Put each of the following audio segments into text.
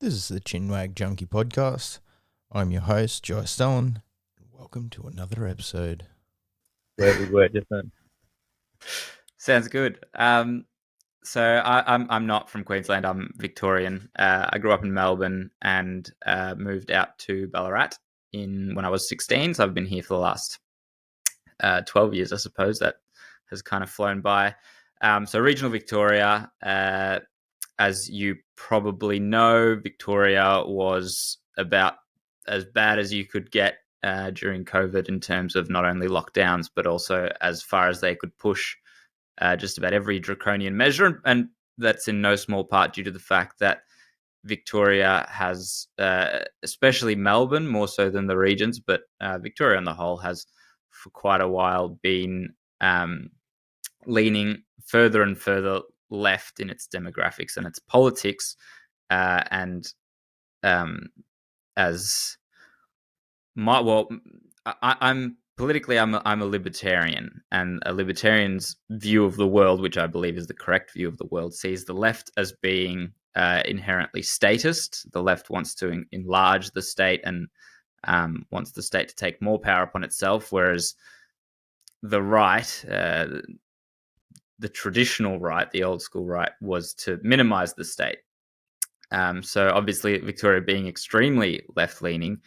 This is the Chinwag Junkie Podcast. I'm your host, Joy Stone. Welcome to another episode. Where we were just then. Sounds good. So I'm not from Queensland. I'm Victorian. I grew up in Melbourne and moved out to Ballarat when I was 16. So I've been here for the last 12 years, I suppose. That has kind of flown by. So regional Victoria, as you probably know, Victoria was about as bad as you could get during COVID in terms of not only lockdowns, but also as far as they could push just about every draconian measure. And that's in no small part due to the fact that Victoria has, especially Melbourne, more so than the regions, but Victoria on the whole has for quite a while been leaning further and further left in its demographics and its politics. I'm politically, I'm a libertarian, and a libertarian's view of the world, which I believe is the correct view of the world, sees the left as being inherently statist. The left wants to enlarge the state and wants the state to take more power upon itself, whereas the right, the traditional right, the old school right, was to minimize the state. So obviously Victoria being extremely left-leaning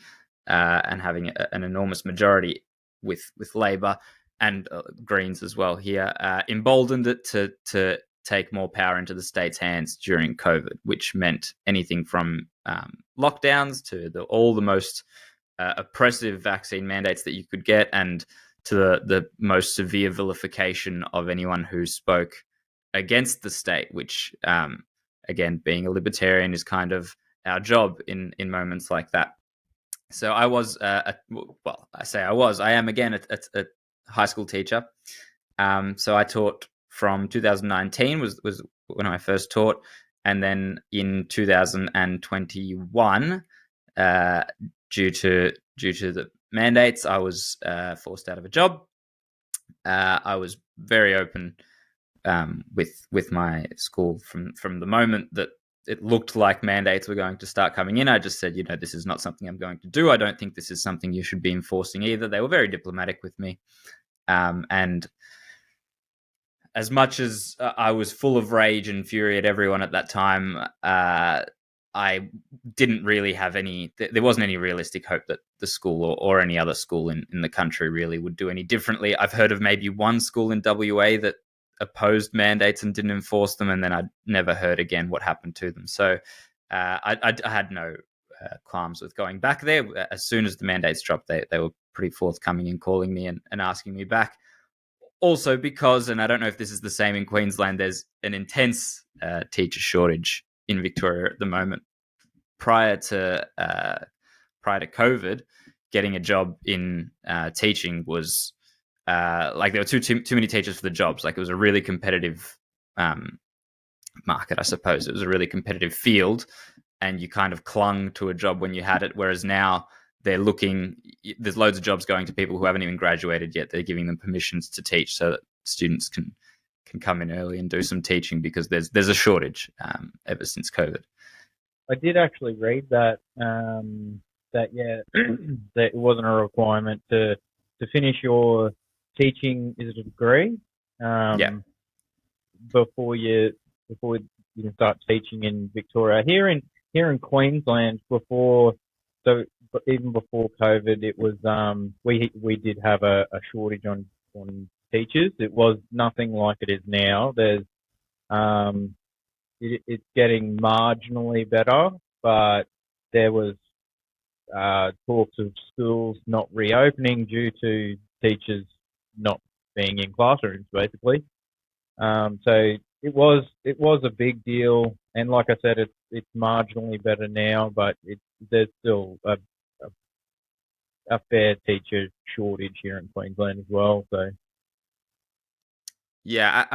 and having an enormous majority with Labor and Greens as well here, emboldened it to take more power into the state's hands during COVID, which meant anything from lockdowns to all the most oppressive vaccine mandates that you could get, and to the most severe vilification of anyone who spoke against the state, which, again, being a libertarian is kind of our job in moments like that. So I was, I am again a high school teacher. So I taught from 2019 was when I first taught, and then in 2021, due to the mandates, I was forced out of a job. I was very open with my school from the moment that it looked like mandates were going to start coming in. I just said, this is not something I'm going to do. I don't think this is something you should be enforcing either. They were very diplomatic with me. And as much as I was full of rage and fury at everyone at that time, I didn't really have there wasn't any realistic hope that the school or any other school in the country really would do any differently. I've heard of maybe one school in WA that opposed mandates and didn't enforce them, and then I never heard again what happened to them. So I had no qualms with going back there. As soon as the mandates dropped, they were pretty forthcoming in calling me and asking me back. Also because, and I don't know if this is the same in Queensland, there's an intense teacher shortage in Victoria at the moment. Prior to COVID, getting a job in teaching was like there were too many teachers for the jobs. Like it was a really competitive market, I suppose. It was a really competitive field, and you kind of clung to a job when you had it. Whereas now there's loads of jobs going to people who haven't even graduated yet. They're giving them permissions to teach so that students can come in early and do some teaching, because there's a shortage ever since COVID. I did actually read that that it wasn't a requirement to finish your teaching, is it a degree? Before you can start teaching in Victoria. Here in Queensland, even before COVID, it was we did have a shortage on teachers. It was nothing like it is now. There's it's getting marginally better, but there was talks of schools not reopening due to teachers not being in classrooms, basically. So it was a big deal, and like I said, it's marginally better now, but there's still a fair teacher shortage here in Queensland as well. So yeah,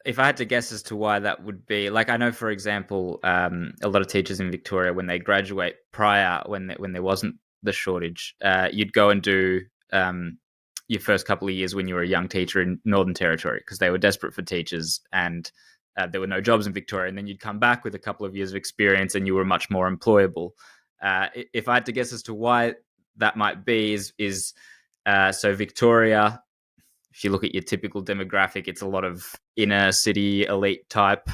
if I had to guess as to why that would be, like, I know, for example, a lot of teachers in Victoria, when they graduate when there wasn't the shortage, you'd go and do your first couple of years when you were a young teacher in Northern Territory, because they were desperate for teachers, and there were no jobs in Victoria, and then you'd come back with a couple of years of experience and you were much more employable. If I had to guess as to why that might be, is so Victoria, if you look at your typical demographic, it's a lot of inner city elite type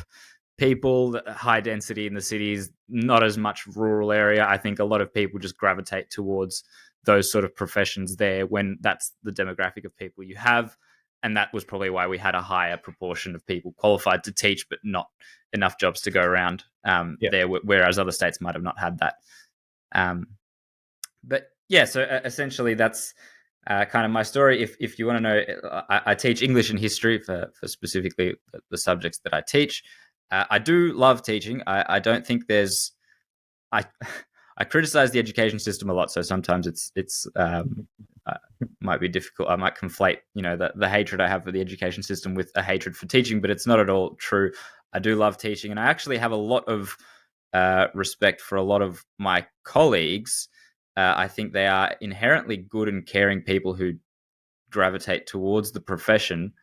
people, high density in the cities, not as much rural area. I think a lot of people just gravitate towards those sort of professions there when that's the demographic of people you have. And that was probably why we had a higher proportion of people qualified to teach, but not enough jobs to go around there, whereas other states might have not had that. But yeah, so essentially that's kind of my story. If you want to know, I teach English and history for specifically the subjects that I teach. I do love teaching. I don't think there's... I criticize the education system a lot, so sometimes it's might be difficult. I might conflate, the hatred I have for the education system with a hatred for teaching, but it's not at all true. I do love teaching, and I actually have a lot of respect for a lot of my colleagues. I think they are inherently good and caring people who gravitate towards the profession.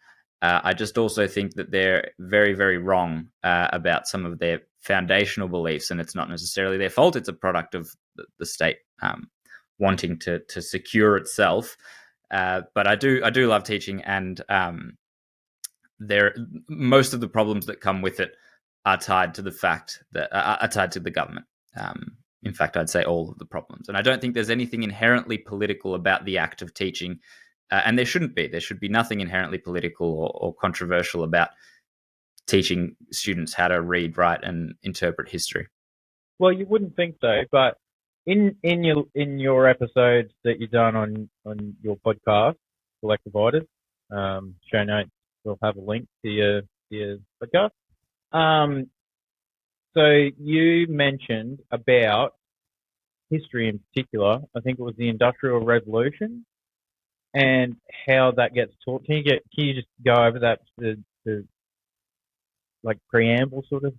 I just also think that they're very, very wrong about some of their foundational beliefs, and it's not necessarily their fault. It's a product of the state wanting to secure itself. But I do love teaching, and most of the problems that come with it are tied to the fact that are tied to the government. In fact, I'd say all of the problems, and I don't think there's anything inherently political about the act of teaching. And there shouldn't be. There should be nothing inherently political or controversial about teaching students how to read, write, and interpret history. Well, you wouldn't think so, but in your episodes that you've done on your podcast, Collectivitis, show notes, we'll have a link to your podcast. So you mentioned about history in particular. I think it was the Industrial Revolution and how that gets taught. Can you just go over that the like preamble sort of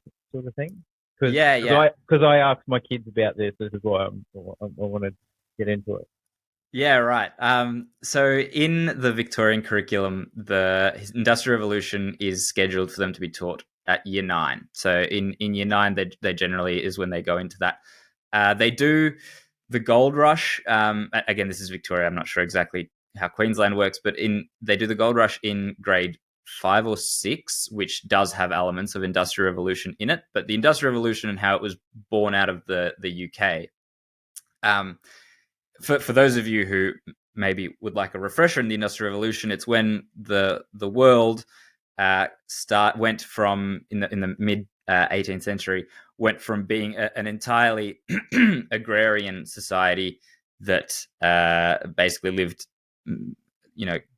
thing? Because I asked my kids about this. This is why I want to get into it. Yeah, right. So in the Victorian curriculum, the Industrial Revolution is scheduled for them to be taught at year 9. So in year 9, they generally is when they go into that. They do the gold rush. Again, this is Victoria. I'm not sure exactly how Queensland works, but they do the gold rush in grade 5 or 6, which does have elements of Industrial Revolution in it. But the Industrial Revolution and how it was born out of the UK. For those of you who maybe would like a refresher in the Industrial Revolution, it's when the world went from in the mid 18th century went from being an entirely agrarian society that basically lived,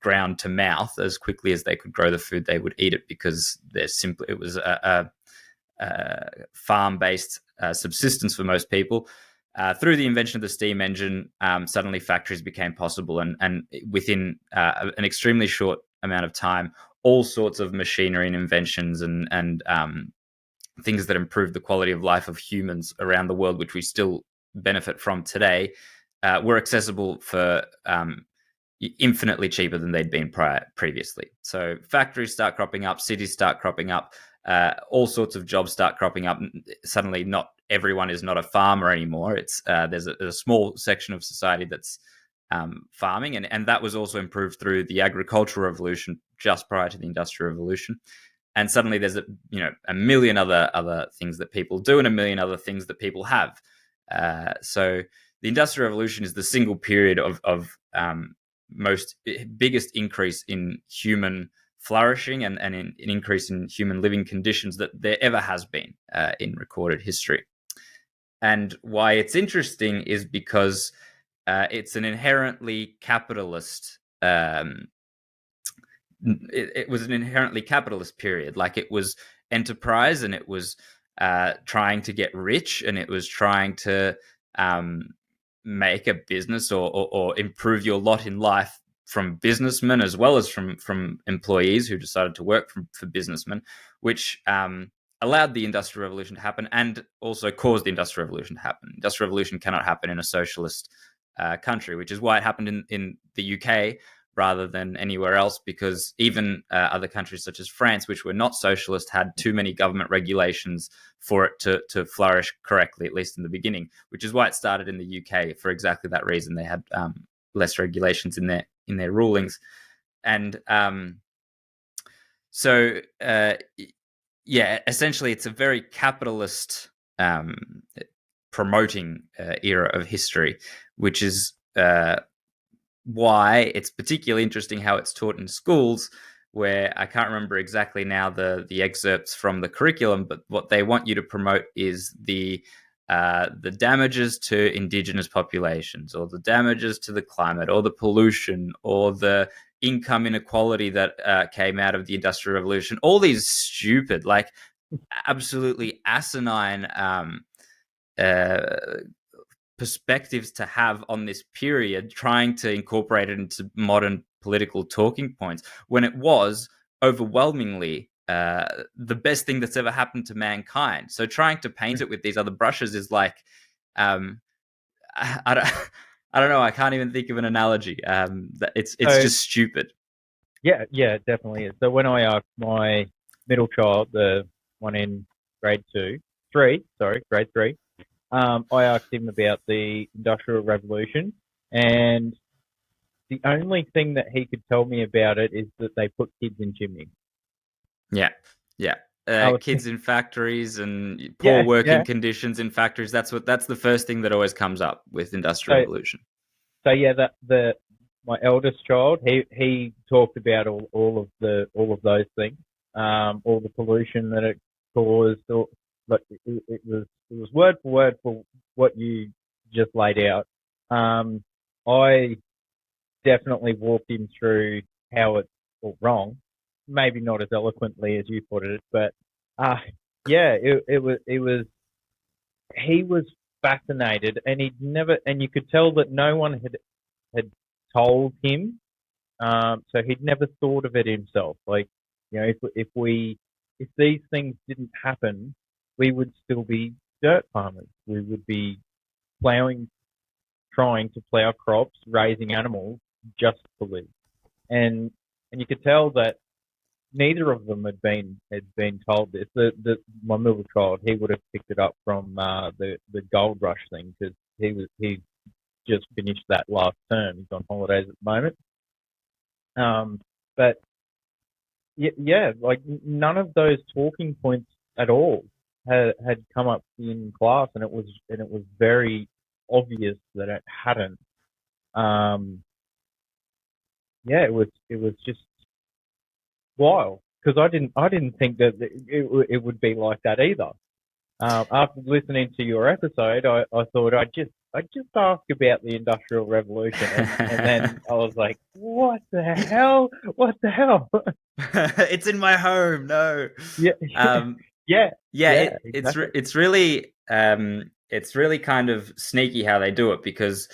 ground to mouth. As quickly as they could grow the food, they would eat it because it was a farm-based subsistence for most people. Through the invention of the steam engine, suddenly factories became possible, and within an extremely short amount of time, all sorts of machinery and inventions and things that improved the quality of life of humans around the world, which we still benefit from today, were accessible for infinitely cheaper than they'd been previously. So factories start cropping up, cities start cropping up, all sorts of jobs start cropping up. Suddenly, not everyone is not a farmer anymore. It's there's a small section of society that's farming, and that was also improved through the agricultural revolution just prior to the Industrial Revolution. And suddenly, there's a million other things that people do, and a million other things that people have. So the Industrial Revolution is the single period of biggest increase in human flourishing and an increase in human living conditions that there ever has been in recorded history. And why it's interesting is because it's an inherently capitalist. It was an inherently capitalist period. Like, it was enterprise, and it was trying to get rich, and it was trying to make a business or improve your lot in life from businessmen as well as from employees who decided to work for businessmen, which allowed the Industrial Revolution to happen and also caused the Industrial Revolution to happen. Industrial Revolution cannot happen in a socialist country, which is why it happened in the UK, rather than anywhere else, because even other countries such as France, which were not socialist, had too many government regulations for it to flourish correctly, at least in the beginning, which is why it started in the UK for exactly that reason. They had less regulations in their rulings. And so, essentially it's a very capitalist promoting era of history, which is why it's particularly interesting how it's taught in schools, where I can't remember exactly now the excerpts from the curriculum, but what they want you to promote is the damages to indigenous populations, or the damages to the climate, or the pollution, or the income inequality that came out of the Industrial Revolution. All these stupid, like absolutely asinine perspectives to have on this period, trying to incorporate it into modern political talking points, when it was overwhelmingly the best thing that's ever happened to mankind. So trying to paint it with these other brushes is like, I don't know. I can't even think of an analogy. It's just stupid. Yeah, definitely is. So when I asked my middle child, the one in grade 3, I asked him about the Industrial Revolution, and the only thing that he could tell me about it is that they put kids in chimneys. Yeah. Kids in factories and poor working conditions in factories. That's the first thing that always comes up with Industrial Revolution. So my eldest child, he talked about all of those things, all the pollution that it caused. But it was word for word for what you just laid out. I definitely walked him through how it's all wrong, maybe not as eloquently as you put it, but it was. He was fascinated, and you could tell that no one had told him, so he'd never thought of it himself. Like, if these things didn't happen, we would still be dirt farmers. We would be trying to plow crops, raising animals just to live. And you could tell that neither of them had been told this. My middle child, he would have picked it up from the gold rush thing, because he just finished that last term. He's on holidays at the moment. But like none of those talking points at all had come up in class, and it was very obvious that it hadn't. It was just wild, because I didn't think that it would be like that either. After listening to your episode, I thought I'd just ask about the Industrial Revolution, and then I was like, what the hell? It's in my home. No. Exactly. It's really kind of sneaky how they do it, because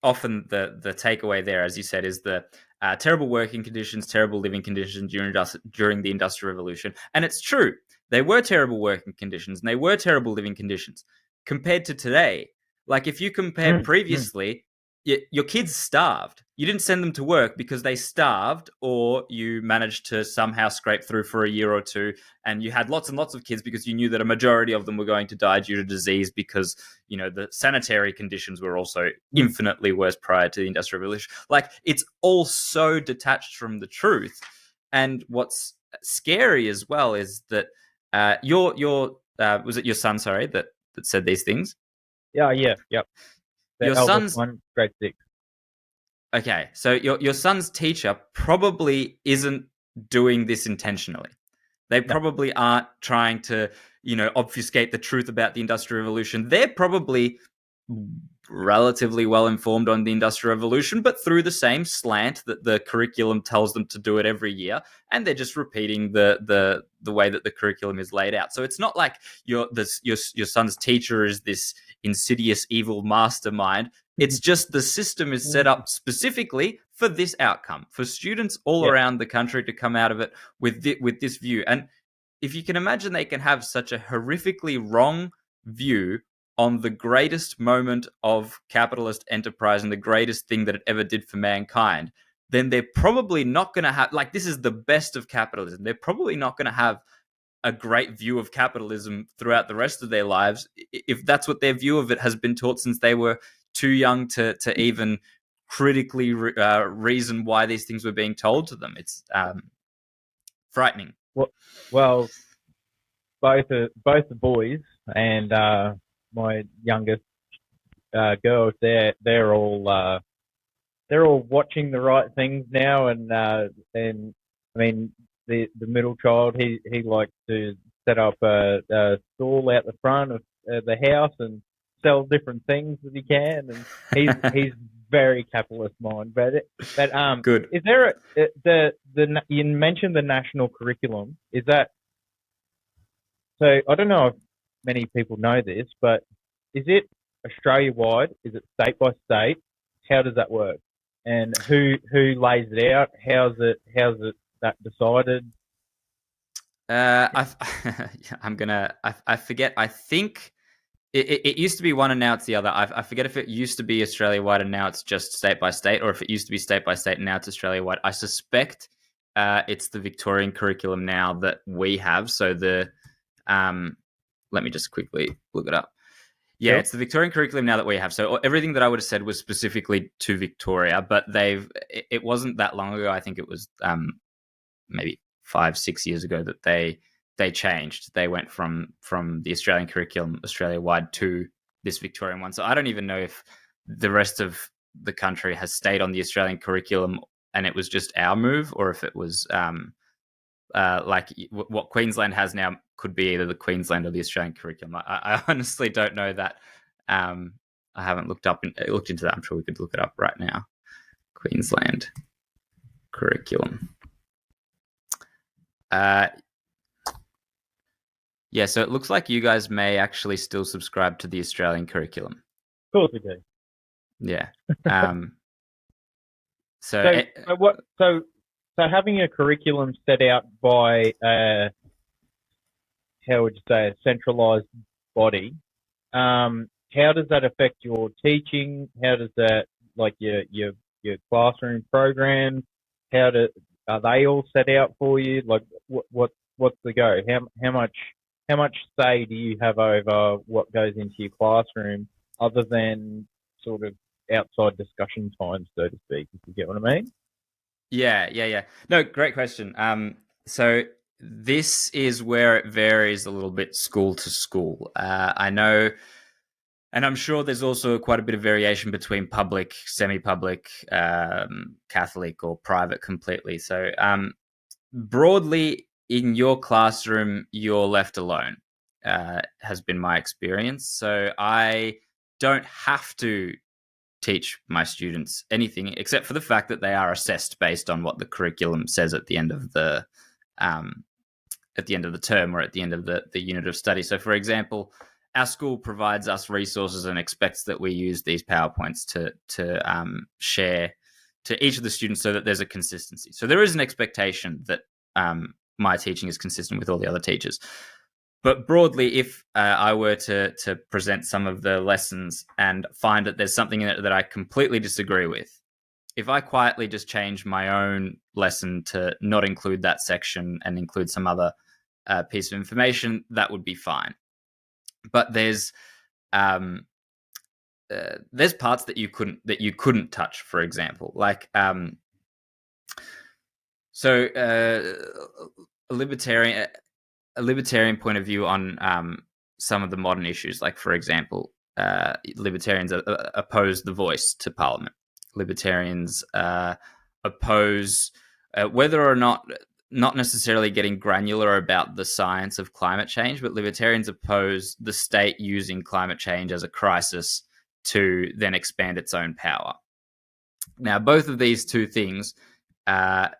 often the takeaway there, as you said, is the terrible working conditions, terrible living conditions during the Industrial Revolution. And it's true. They were terrible working conditions and they were terrible living conditions compared to today. Like, if you compare previously, your kids starved. You didn't send them to work because they starved, or you managed to somehow scrape through for a year or two, and you had lots and lots of kids because you knew that a majority of them were going to die due to disease, because the sanitary conditions were also infinitely worse prior to the Industrial Revolution. Like, it's all so detached from the truth. And what's scary as well is that was it your son, sorry, that said these things? Yep. Your son's one, grade 6. Okay, so your son's teacher probably isn't doing this intentionally. They probably aren't trying to, obfuscate the truth about the Industrial Revolution. They're probably relatively well informed on the Industrial Revolution, but through the same slant that the curriculum tells them to do it every year, and they're just repeating the way that the curriculum is laid out. So it's not like your son's teacher is this insidious evil mastermind. It's just the system is set up specifically for this outcome, for students all around the country to come out of it with this view. And if you can imagine, they can have such a horrifically wrong view on the greatest moment of capitalist enterprise and the greatest thing that it ever did for mankind, then they're probably not going to have, like, this is the best of capitalism. They're probably not going to have a great view of capitalism throughout the rest of their lives if that's what their view of it has been taught since they were too young to even critically reason why these things were being told to them. It's frightening. Well, both the boys and my youngest girls, they're all watching the right things now, and I mean the middle child, he likes to set up a stall out the front of the house and sell different things that he can, and he's very capitalist mind. But Good. Is there you mentioned the national curriculum? Is that so? I don't know if many people know this, but is it Australia wide? Is it state by state? How does that work? And who lays it out? How's it that decided? I forget. I think it used to be one and now it's the other. I forget if it used to be Australia wide and now it's just state by state, or if it used to be state by state and now it's Australia wide. I suspect it's the Victorian curriculum now that we have. So let me just quickly look it up. Yeah, It's the Victorian curriculum now that we have. So everything that I would have said was specifically to Victoria, but it wasn't that long ago. I think it was maybe 5-6 years ago that they changed. They went from the Australian curriculum Australia-wide to this Victorian one. So I don't even know if the rest of the country has stayed on the Australian curriculum and it was just our move, or if it was like what Queensland has now could be either the Queensland or the Australian curriculum. I honestly don't know that. I haven't looked into that. I'm sure we could look it up right now. Queensland curriculum. Yeah, so it looks like you guys may actually still subscribe to the Australian curriculum. Of course we do. Yeah. So having a curriculum set out by how would you say, a centralized body, how does that affect your teaching? How does that, like, your classroom programs, are they all set out for you? Like, what's the go? How much say do you have over what goes into your classroom, other than sort of outside discussion time, so to speak, if you get what I mean? Yeah. No, great question. So this is where it varies a little bit school to school. I know, and I'm sure there's also quite a bit of variation between public, semi-public, Catholic, or private completely. So broadly, in your classroom, you're left alone, has been my experience. So I don't have to teach my students anything except for the fact that they are assessed based on what the curriculum says at the end of the term, or at the end of the unit of study. So, for example, our school provides us resources and expects that we use these PowerPoints to share to each of the students so that there's a consistency. So there is an expectation that my teaching is consistent with all the other teachers. But broadly, if I were to present some of the lessons and find that there's something in it that I completely disagree with, if I quietly just change my own lesson to not include that section and include some other piece of information, that would be fine. But there's parts that you couldn't touch, for example, like a libertarian point of view on some of the modern issues, like, for example, libertarians oppose the voice to Parliament. Libertarians oppose whether or not necessarily getting granular about the science of climate change, but libertarians oppose the state using climate change as a crisis to then expand its own power. Now, both of these two things are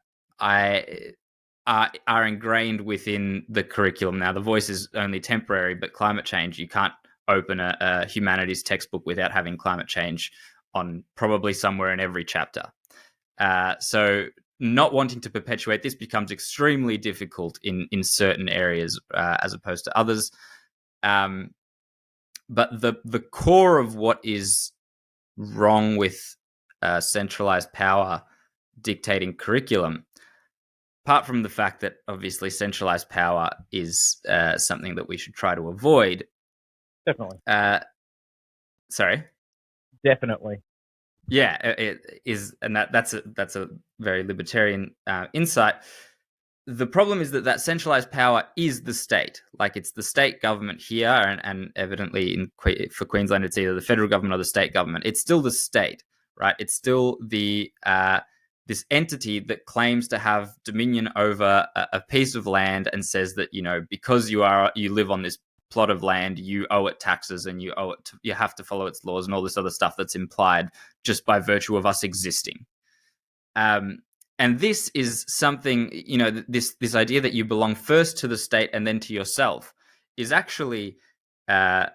ingrained within the curriculum. Now, the voice is only temporary, but climate change, you can't open a humanities textbook without having climate change on probably somewhere in every chapter. So not wanting to perpetuate this becomes extremely difficult in certain areas as opposed to others. But the core of what is wrong with centralized power dictating curriculum, apart from the fact that obviously centralized power is something that we should try to avoid. Definitely. Sorry. Definitely. Yeah, it is, and that's a very libertarian insight. The problem is that centralized power is the state. Like, it's the state government here, and evidently for Queensland, it's either the federal government or the state government. It's still the state, right? It's still the this entity that claims to have dominion over a piece of land and says that, because you live on this plot of land, you owe it taxes and you have to follow its laws and all this other stuff that's implied just by virtue of us existing. And this is something, this idea that you belong first to the state and then to yourself is actually a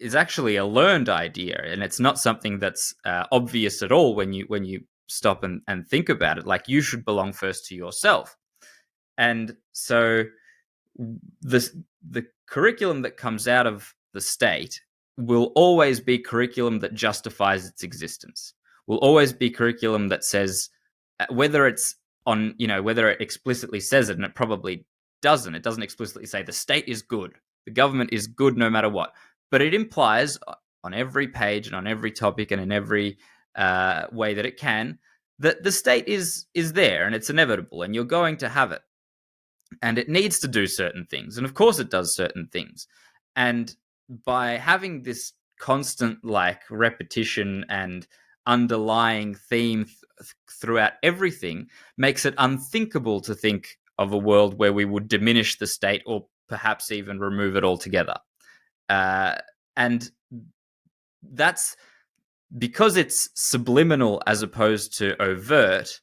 learned idea, and it's not something that's obvious at all when you stop and think about it. Like, you should belong first to yourself, and so the curriculum that comes out of the state will always be curriculum that justifies its existence. Will always be curriculum that says, whether it's whether it explicitly says it, and it probably doesn't. It doesn't explicitly say the state is good, the government is good no matter what. But it implies on every page and on every topic and in every way that it can, that the state is there and it's inevitable and you're going to have it. And it needs to do certain things. And of course it does certain things. And by having this constant repetition and underlying theme throughout everything, makes it unthinkable to think of a world where we would diminish the state or perhaps even remove it altogether. And that's because it's subliminal as opposed to overt.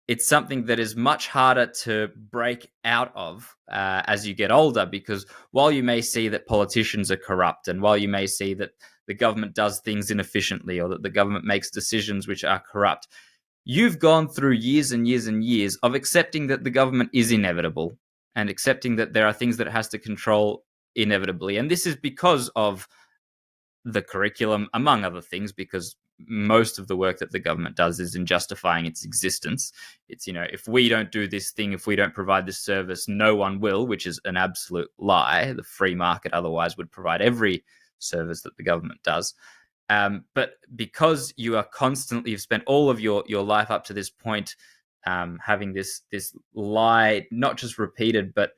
It's something that is much harder to break out of as you get older, because while you may see that politicians are corrupt, and while you may see that the government does things inefficiently, or that the government makes decisions which are corrupt, you've gone through years and years and years of accepting that the government is inevitable and accepting that there are things that it has to control inevitably. And this is because of the curriculum, among other things, because most of the work that the government does is in justifying its existence. It's, if we don't do this thing, if we don't provide this service, no one will, which is an absolute lie. The free market otherwise would provide every service that the government does. But because you've spent all of your life up to this point having this lie, not just repeated, but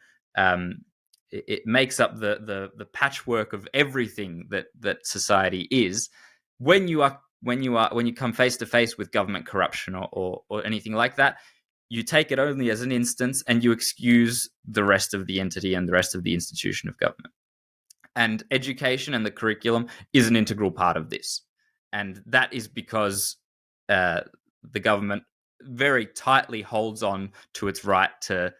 it makes up the patchwork of everything that society is. When you come face to face with government corruption or anything like that, you take it only as an instance and you excuse the rest of the entity and the rest of the institution of government. And education and the curriculum is an integral part of this. And that is because the government very tightly holds on to its right to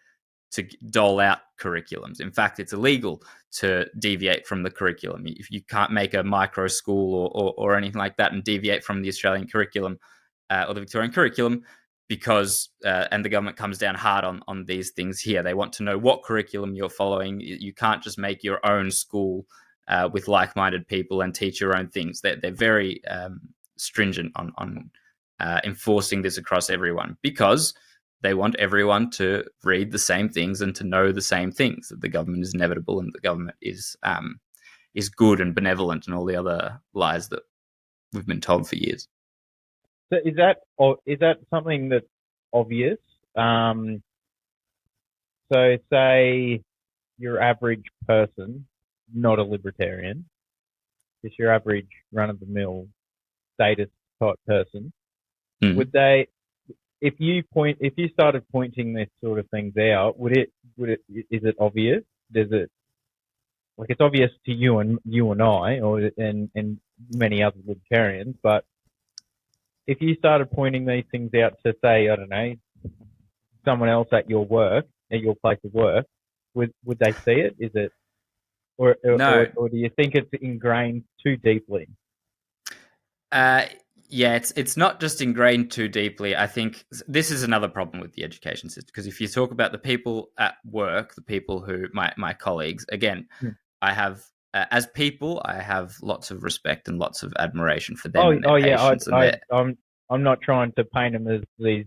dole out curriculums. In fact, it's illegal to deviate from the curriculum. If you can't make a micro school or anything like that and deviate from the Australian curriculum or the Victorian curriculum, because and the government comes down hard on these things here. They want to know what curriculum you're following. You can't just make your own school with like-minded people and teach your own things. They're very stringent on enforcing this across everyone, because they want everyone to read the same things and to know the same things, that the government is inevitable and the government is good and benevolent and all the other lies that we've been told for years. So is that something that's obvious? So say your average person, not a libertarian, just your average run-of-the-mill status type person, would they? If you started pointing this sort of things out, is it obvious? Does it, it's obvious to you and I, and many other libertarians, but if you started pointing these things out to, say, I don't know, someone else at your place of work, would they see it? Is it, or do you think it's ingrained too deeply? Yeah, it's not just ingrained too deeply. I think this is another problem with the education system, because if you talk about the people at work, the people who my colleagues, again, I have as people, I have lots of respect and lots of admiration for them and their patience and their. I'm not trying to paint them as these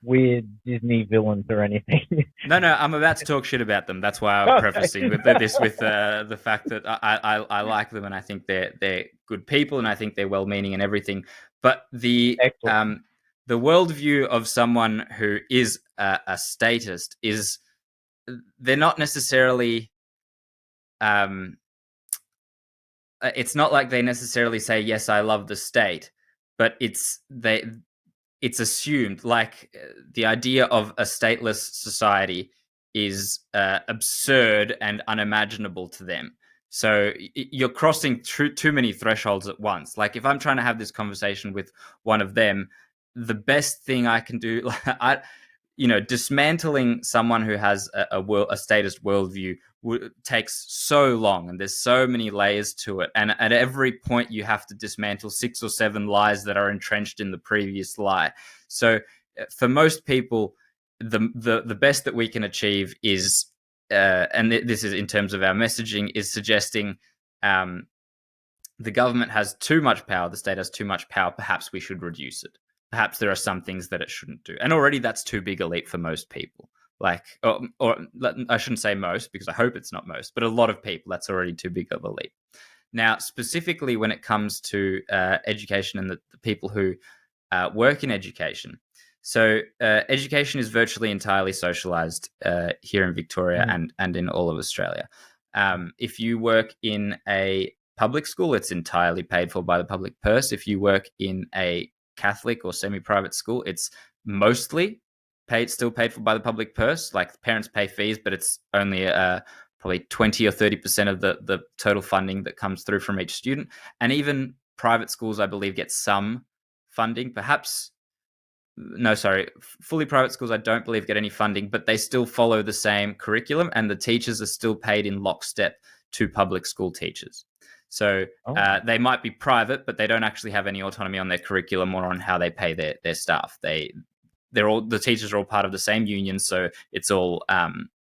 weird Disney villains or anything. No, I'm about to talk shit about them. That's why I'm Okay. prefacing with this with the fact that I like them and I think they're good people and I think they're well-meaning and everything. But Excellent. The worldview of someone who is a statist is they're not necessarily. It's not like they necessarily say, yes, I love the state, but it's assumed, like the idea of a stateless society is absurd and unimaginable to them. So you're crossing too many thresholds at once. Like if I'm trying to have this conversation with one of them, the best thing I can do, dismantling someone who has a statist worldview takes so long, and there's so many layers to it. And at every point, you have to dismantle 6 or 7 lies that are entrenched in the previous lie. So, for most people, the best that we can achieve is, and this is in terms of our messaging, is suggesting the government has too much power, the state has too much power. Perhaps we should reduce it. Perhaps there are some things that it shouldn't do. And already that's too big a leap for most people. Or I shouldn't say most, because I hope it's not most, but a lot of people, that's already too big of a leap. Now, specifically when it comes to education and the people who work in education. So education is virtually entirely socialized here in Victoria and in all of Australia. If you work in a public school, it's entirely paid for by the public purse. If you work in a Catholic or semi-private school, it's mostly still paid for by the public purse. Like parents pay fees, but it's only probably 20 or 30% of the total funding that comes through from each student. And even private schools, I believe, get some funding. Fully private schools, I don't believe, get any funding, but they still follow the same curriculum, and the teachers are still paid in lockstep to public school teachers. So they might be private, but they don't actually have any autonomy on their curriculum or on how they pay their staff. The teachers are all part of the same union, so it's all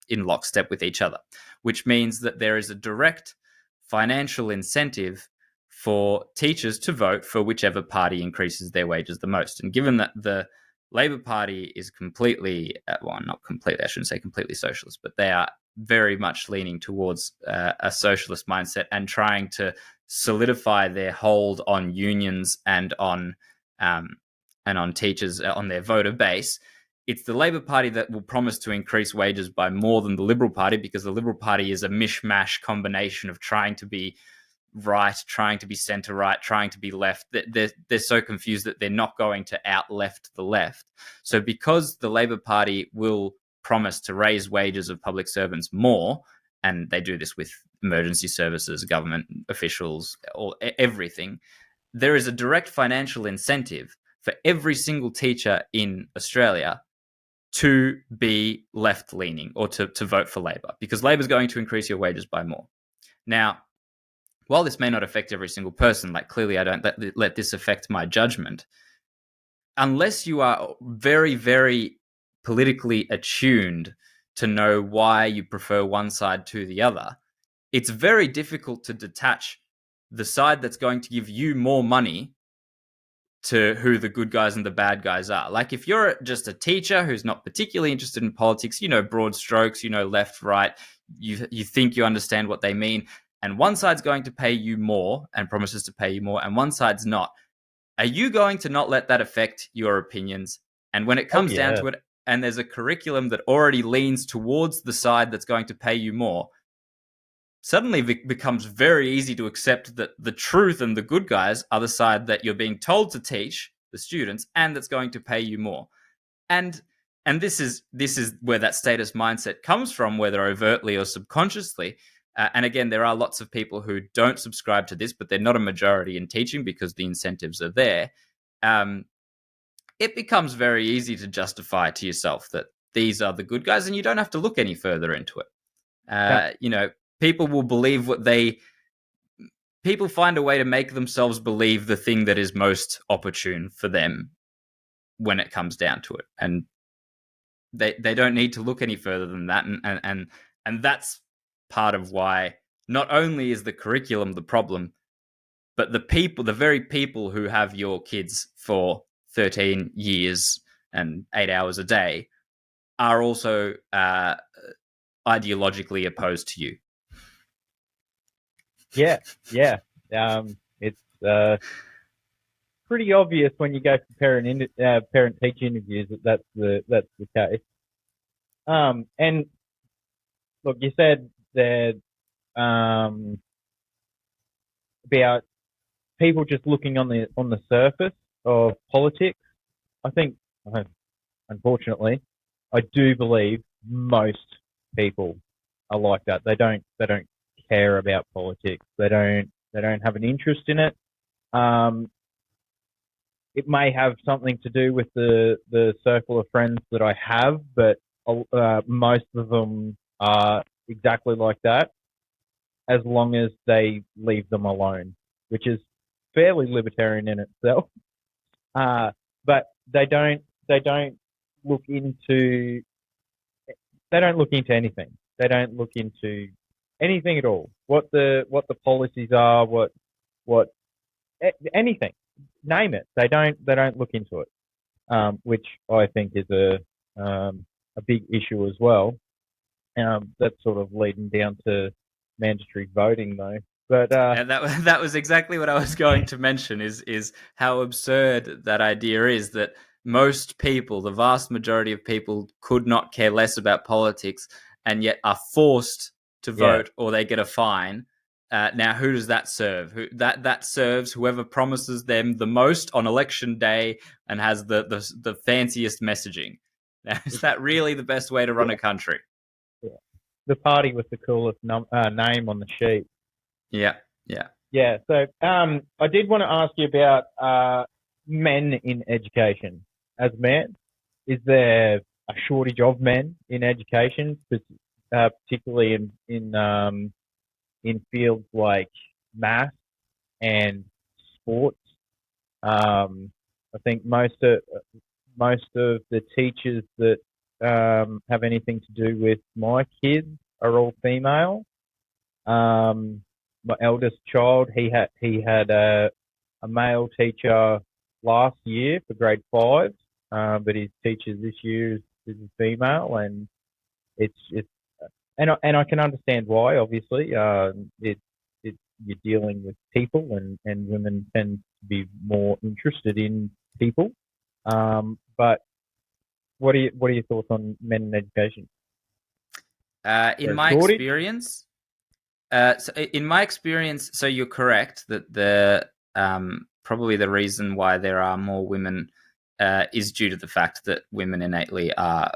in lockstep with each other, which means that there is a direct financial incentive for teachers to vote for whichever party increases their wages the most. And given that the Labor Party is completely, not completely, I shouldn't say completely socialist, but they are very much leaning towards a socialist mindset and trying to solidify their hold on unions and on teachers, on their voter base. It's the Labor Party that will promise to increase wages by more than the Liberal Party, because the Liberal Party is a mishmash combination of trying to be right, trying to be centre right, trying to be left. They're so confused that they're not going to out-left the left. So because the Labor Party will promise to raise wages of public servants more, and they do this with emergency services, government officials, or everything, there is a direct financial incentive for every single teacher in Australia to be left-leaning or to vote for Labor, because Labor is going to increase your wages by more. Now, while this may not affect every single person, like clearly I don't let this affect my judgment, unless you are very, very politically attuned to know why you prefer one side to the other, it's very difficult to detach the side that's going to give you more money to who the good guys and the bad guys are. Like if you're just a teacher who's not particularly interested in politics, broad strokes, left, right, you think you understand what they mean, and one side's going to pay you more and promises to pay you more, and one side's not, are you going to not let that affect your opinions? And when it comes down to it, and there's a curriculum that already leans towards the side that's going to pay you more, suddenly it becomes very easy to accept that the truth and the good guys are the side that you're being told to teach the students and that's going to pay you more. And this is where that status mindset comes from, whether overtly or subconsciously. And again, there are lots of people who don't subscribe to this, but they're not a majority in teaching because the incentives are there. It becomes very easy to justify to yourself that these are the good guys, and you don't have to look any further into it. People will believe people find a way to make themselves believe the thing that is most opportune for them when it comes down to it. And they don't need to look any further than that. And that's part of why not only is the curriculum the problem, but the very people who have your kids for 13 years and 8 hours a day are also ideologically opposed to you. Yeah. It's pretty obvious when you go for parent-teacher interviews that's the case. And look, you said that about people just looking on the surface of politics. I think, unfortunately, I do believe most people are like that. They don't care about politics. They don't have an interest in it. It may have something to do with the circle of friends that I have, but most of them are exactly like that, as long as they leave them alone, which is fairly libertarian in itself. But they don't look into anything. They don't look into anything at all. What the policies are, what anything, name it. They don't look into it, which I think is a big issue as well. That's sort of leading down to mandatory voting, though. But and that was exactly what I was going to mention. Is how absurd that idea is, that most people, the vast majority of people, could not care less about politics, and yet are forced to vote, or they get a fine. Now, who does that serve? That serves whoever promises them the most on election day and has the fanciest messaging. Now, is that really the best way to run a country? Yeah. The party with the coolest name on the sheet. Yeah. So, I did want to ask you about men in education. As men, is there a shortage of men in education, particularly in fields like math and sports? I think most of the teachers that have anything to do with my kids are all female. My eldest child, he had a male teacher last year for grade 5, but his teacher this year is a female, and it's and I can understand why. Obviously, you're dealing with people, and women tend to be more interested in people. But what are your thoughts on men in education? In my experience, so you're correct that the probably the reason why there are more women is due to the fact that women innately are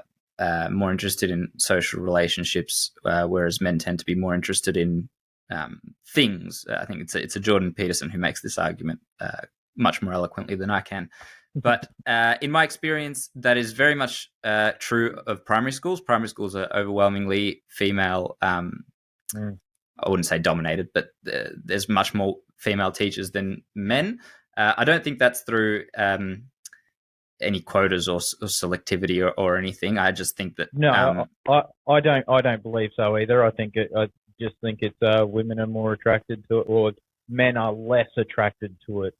more interested in social relationships, whereas men tend to be more interested in things. I think it's a Jordan Peterson who makes this argument much more eloquently than I can. But in my experience, that is very much true of primary schools. Primary schools are overwhelmingly female. I wouldn't say dominated, but there's much more female teachers than men. I don't think that's through any quotas or selectivity or anything. I just think that I don't believe so either. I just think it's women are more attracted to it, or men are less attracted to it,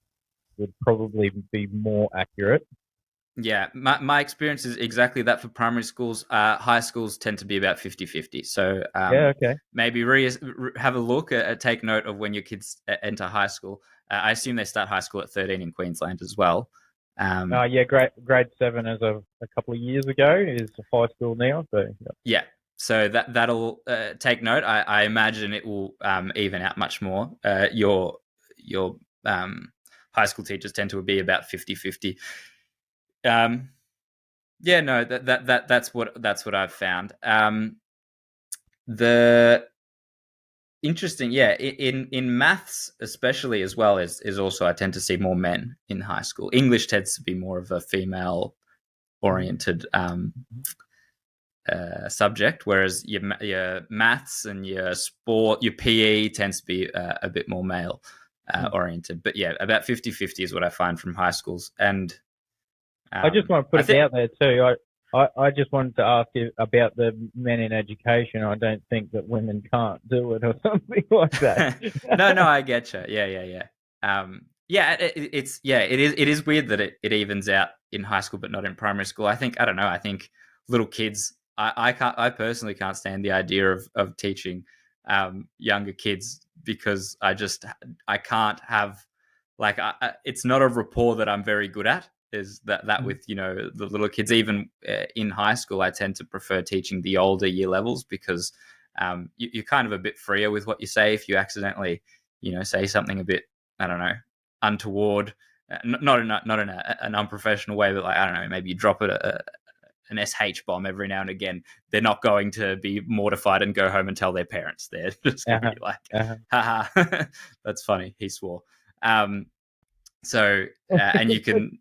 would probably be more accurate. Yeah, my experience is exactly that for primary schools. High schools tend to be about 50-50. So maybe have a look, take note of when your kids enter high school. I assume they start high school at 13 in Queensland as well. Grade 7 as of a couple of years ago is high school now. So yeah. So that'll take note. I imagine it will even out much more. Your high school teachers tend to be about 50-50. That's what I've found. The interesting, in maths especially as well is also, I tend to see more men in high school. English tends to be more of a female oriented subject, whereas your maths and your sport, your PE tends to be a bit more male oriented. But yeah, about 50-50 is what I find from high schools. And I just want to put it out there too. I just wanted to ask you about the men in education. I don't think that women can't do it or something like that. No, I get you. Yeah. It is weird that it evens out in high school, but not in primary school. I don't know. I think little kids. I personally can't stand the idea of teaching younger kids because I can't have it's not a rapport that I'm very good at. Is that with the little kids? Even in high school, I tend to prefer teaching the older year levels because you're kind of a bit freer with what you say. If you accidentally say something a bit, I don't know, untoward, not in an unprofessional way, but like, I don't know, maybe you drop an SH bomb every now and again, they're not going to be mortified and go home and tell their parents. They're just going to be like, haha, that's funny, he swore. And you can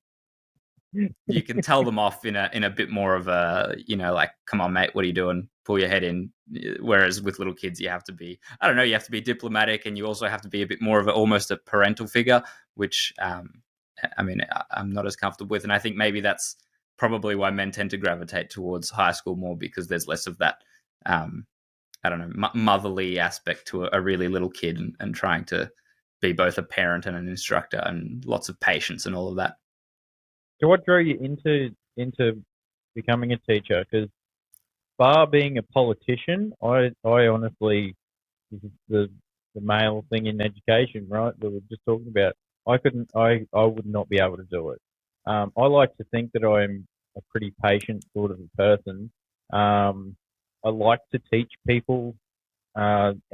tell them off in a bit more of a, like, come on, mate, what are you doing? Pull your head in. Whereas with little kids, you have to be, I don't know, you have to be diplomatic, and you also have to be a bit more of almost a parental figure, which, I'm not as comfortable with. And I think maybe that's probably why men tend to gravitate towards high school more, because there's less of that, I don't know, motherly aspect to a really little kid, and trying to be both a parent and an instructor, and lots of patience and all of that. So what drew you into becoming a teacher? Because bar being a politician, I honestly, this is the male thing in education, right? That we're just talking about. I would not be able to do it. I like to think that I'm a pretty patient sort of a person. I like to teach people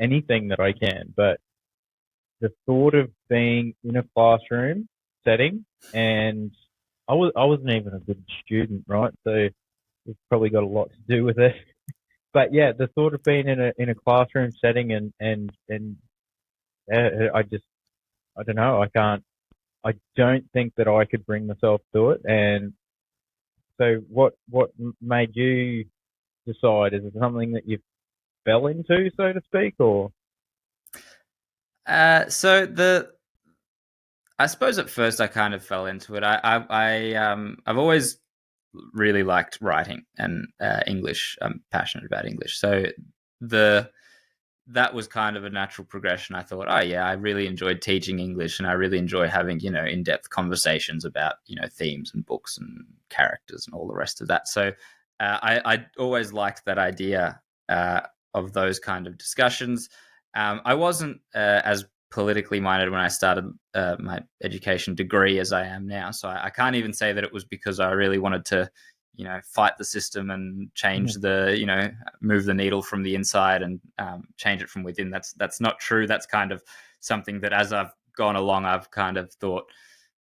anything that I can, but the thought of being in a classroom setting, and I wasn't even a good student, right? So it's probably got a lot to do with it. But yeah, the thought of being in a classroom setting and I don't know, I don't think that I could bring myself to it. And so what made you decide? Is it something that you fell into, so to speak, or? I suppose at first I kind of fell into it. I've always really liked writing and English. I'm passionate about English, so that was kind of a natural progression. I thought, oh yeah, I really enjoyed teaching English, and I really enjoy having in-depth conversations about themes and books and characters and all the rest of that. So I always liked that idea of those kind of discussions. I wasn't as politically minded when I started my education degree as I am now. So I can't even say that it was because I really wanted to, fight the system and change move the needle from the inside and change it from within. That's not true. That's kind of something that as I've gone along, I've kind of thought,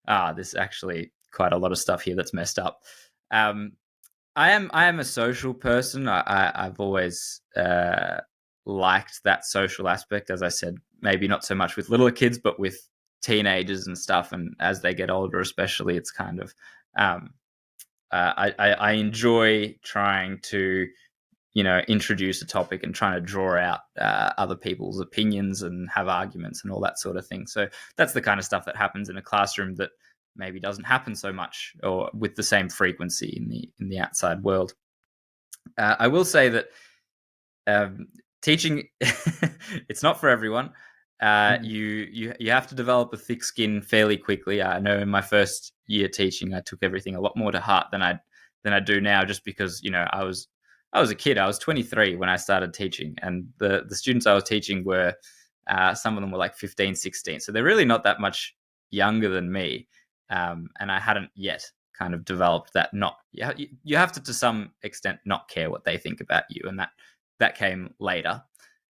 there's actually quite a lot of stuff here that's messed up. I am a social person. I've always liked that social aspect. As I said, maybe not so much with littler kids, but with teenagers and stuff. And as they get older, especially, it's kind of I enjoy trying to introduce a topic and trying to draw out other people's opinions and have arguments and all that sort of thing. So that's the kind of stuff that happens in a classroom that maybe doesn't happen so much or with the same frequency in the outside world. I will say that teaching it's not for everyone. You have to develop a thick skin fairly quickly. I know in my first year teaching, I took everything a lot more to heart than I do now, just because I was a kid. I was 23 when I started teaching, and the students I was teaching were some of them were like 15, 16. So they're really not that much younger than me, and I hadn't yet kind of developed that. You have to some extent not care what they think about you, and that came later,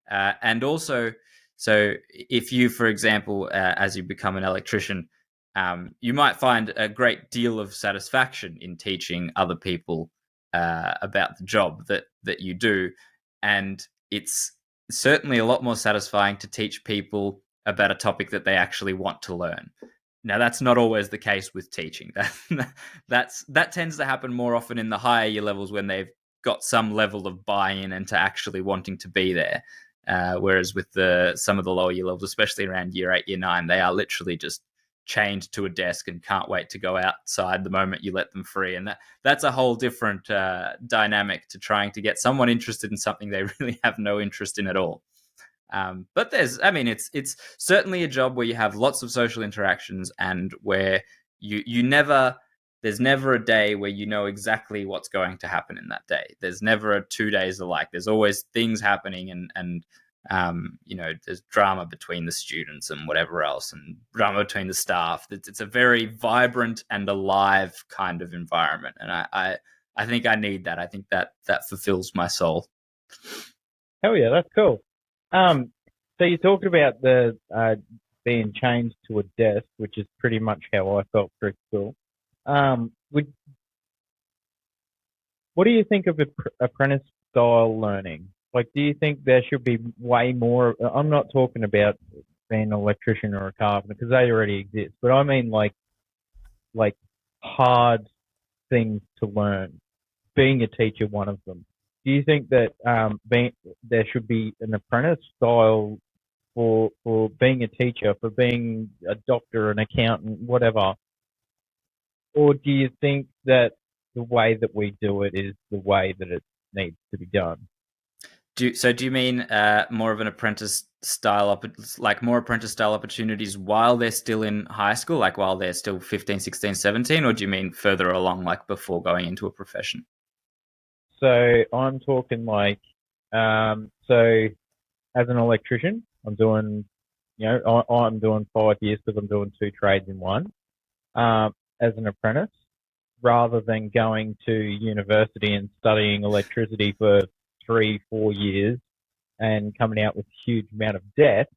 and also. So if you, for example, as you become an electrician, you might find a great deal of satisfaction in teaching other people about the job that you do. And it's certainly a lot more satisfying to teach people about a topic that they actually want to learn. Now, that's not always the case with teaching. That tends to happen more often in the higher year levels when they've got some level of buy-in and to actually wanting to be there. Whereas with some of the lower year levels, especially around year 8, year 9, they are literally just chained to a desk and can't wait to go outside the moment you let them free. And that's a whole different dynamic to trying to get someone interested in something they really have no interest in at all. But it's certainly a job where you have lots of social interactions and where there's never a day where you know exactly what's going to happen in that day. There's never 2 days alike. There's always things happening and there's drama between the students and whatever else, and drama between the staff. It's a very vibrant and alive kind of environment. And I think I need that. I think that fulfills my soul. Hell yeah, that's cool. So you talked about the being chained to a desk, which is pretty much how I felt through school. What do you think of apprentice style learning? Like, do you think there should be way more? I'm not talking about being an electrician or a carpenter because they already exist, but I mean like hard things to learn. Being a teacher, one of them. Do you think that there should be an apprentice style for being a teacher, for being a doctor, an accountant, whatever? Or do you think that the way that we do it is the way that it needs to be done? Do you mean more of an apprentice style, more apprentice style opportunities while they're still in high school, like while they're still 15, 16, 17, or do you mean further along, like before going into a profession? So I'm talking so as an electrician, I'm doing 5 years because I'm doing 2 trades in one. As an apprentice, rather than going to university and studying electricity for 3-4 years and coming out with a huge amount of debt,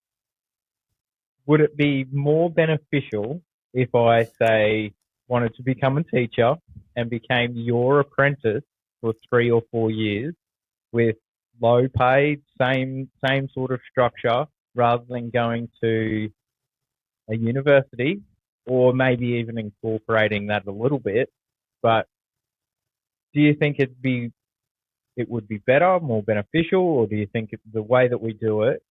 would it be more beneficial if I, say, wanted to become a teacher and became your apprentice for 3 or 4 years with low paid, same sort of structure, rather than going to a university, or maybe even incorporating that a little bit? But do you think it would be better, more beneficial, or do you think the way that we do it,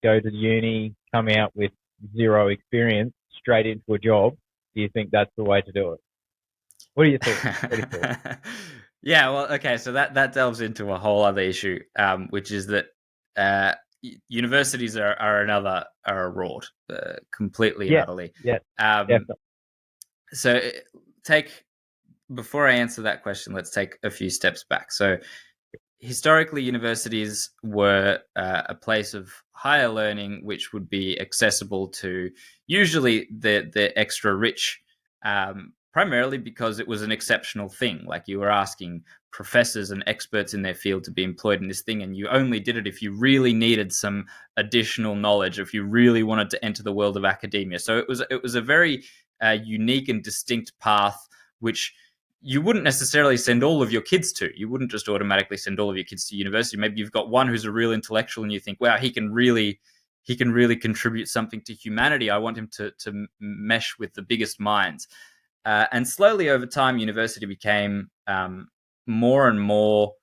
go to uni, come out with 0 experience, straight into a job, do you think that's the way to do it? What do you think? Yeah, well, okay, so that delves into a whole other issue, which is that universities are a rort, completely and utterly. Yeah. So before I answer that question, let's take a few steps back. So historically, universities were a place of higher learning, which would be accessible to usually the extra rich, primarily because it was an exceptional thing. Like, you were asking professors and experts in their field to be employed in this thing, and you only did it if you really needed some additional knowledge, if you really wanted to enter the world of academia. So it was a very unique and distinct path, which you wouldn't necessarily send all of your kids to. You wouldn't just automatically send all of your kids to university. Maybe you've got one who's a real intellectual and you think, wow, he can really contribute something to humanity. I want him to mesh with the biggest minds. And slowly over time, university became more and more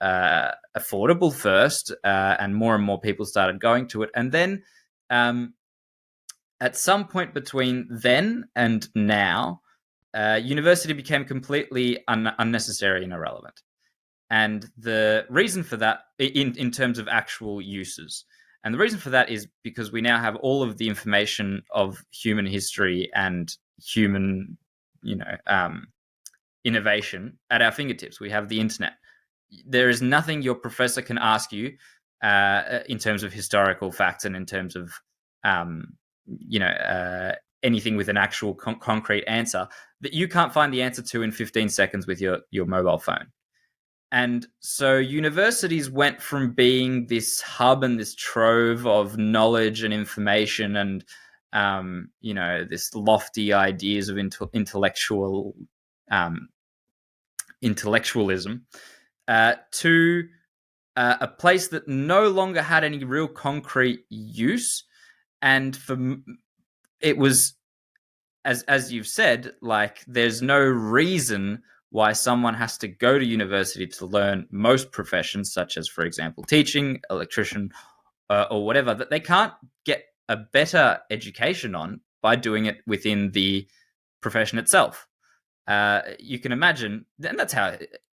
affordable first, and more people started going to it. And then at some point between then and now, university became completely unnecessary and irrelevant. And the reason for that, in terms of actual uses, and the reason for that is because we now have all of the information of human history and human, innovation at our fingertips. We have the internet. There is nothing your professor can ask you in terms of historical facts and in terms of, anything with an actual concrete answer that you can't find the answer to in 15 seconds with your mobile phone. And so universities went from being this hub and this trove of knowledge and information and, this lofty ideas of intellectualism to a place that no longer had any real concrete use. And it was, as you've said, like, there's no reason why someone has to go to university to learn most professions, such as, for example, teaching, electrician, or whatever, that they can't get a better education on by doing it within the profession itself. You can imagine, and that's how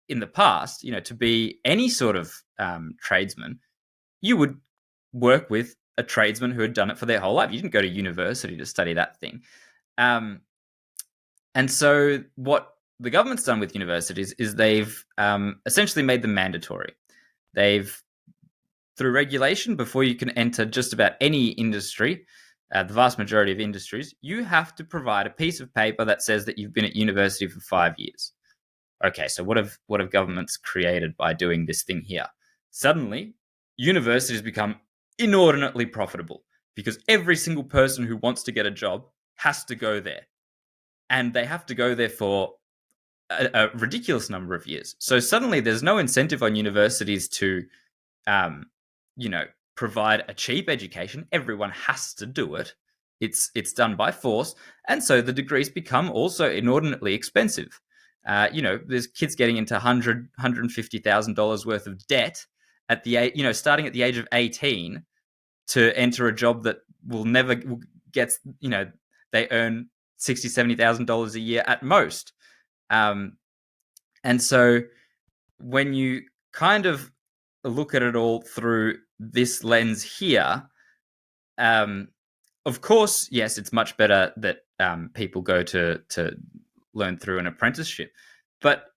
in the past, to be any sort of tradesman, you would work with a tradesman who had done it for their whole life. You didn't go to university to study that thing. And so what the government's done with universities is they've essentially made them mandatory. They've, through regulation, before you can enter just about any industry, the vast majority of industries, you have to provide a piece of paper that says that you've been at university for 5 years. Okay, so what have governments created by doing this thing here? Suddenly, universities become inordinately profitable because every single person who wants to get a job has to go there. And they have to go there for a ridiculous number of years. So suddenly there's no incentive on universities to, provide a cheap education. Everyone has to do it. It's done by force. And so the degrees become also inordinately expensive. There's kids getting into $150,000 worth of debt at the starting at the age of 18 to enter a job that will never get, they earn $60,000, $70,000 a year at most. And so when you kind of look at it all through this lens here, of course, yes, it's much better that people go to learn through an apprenticeship. But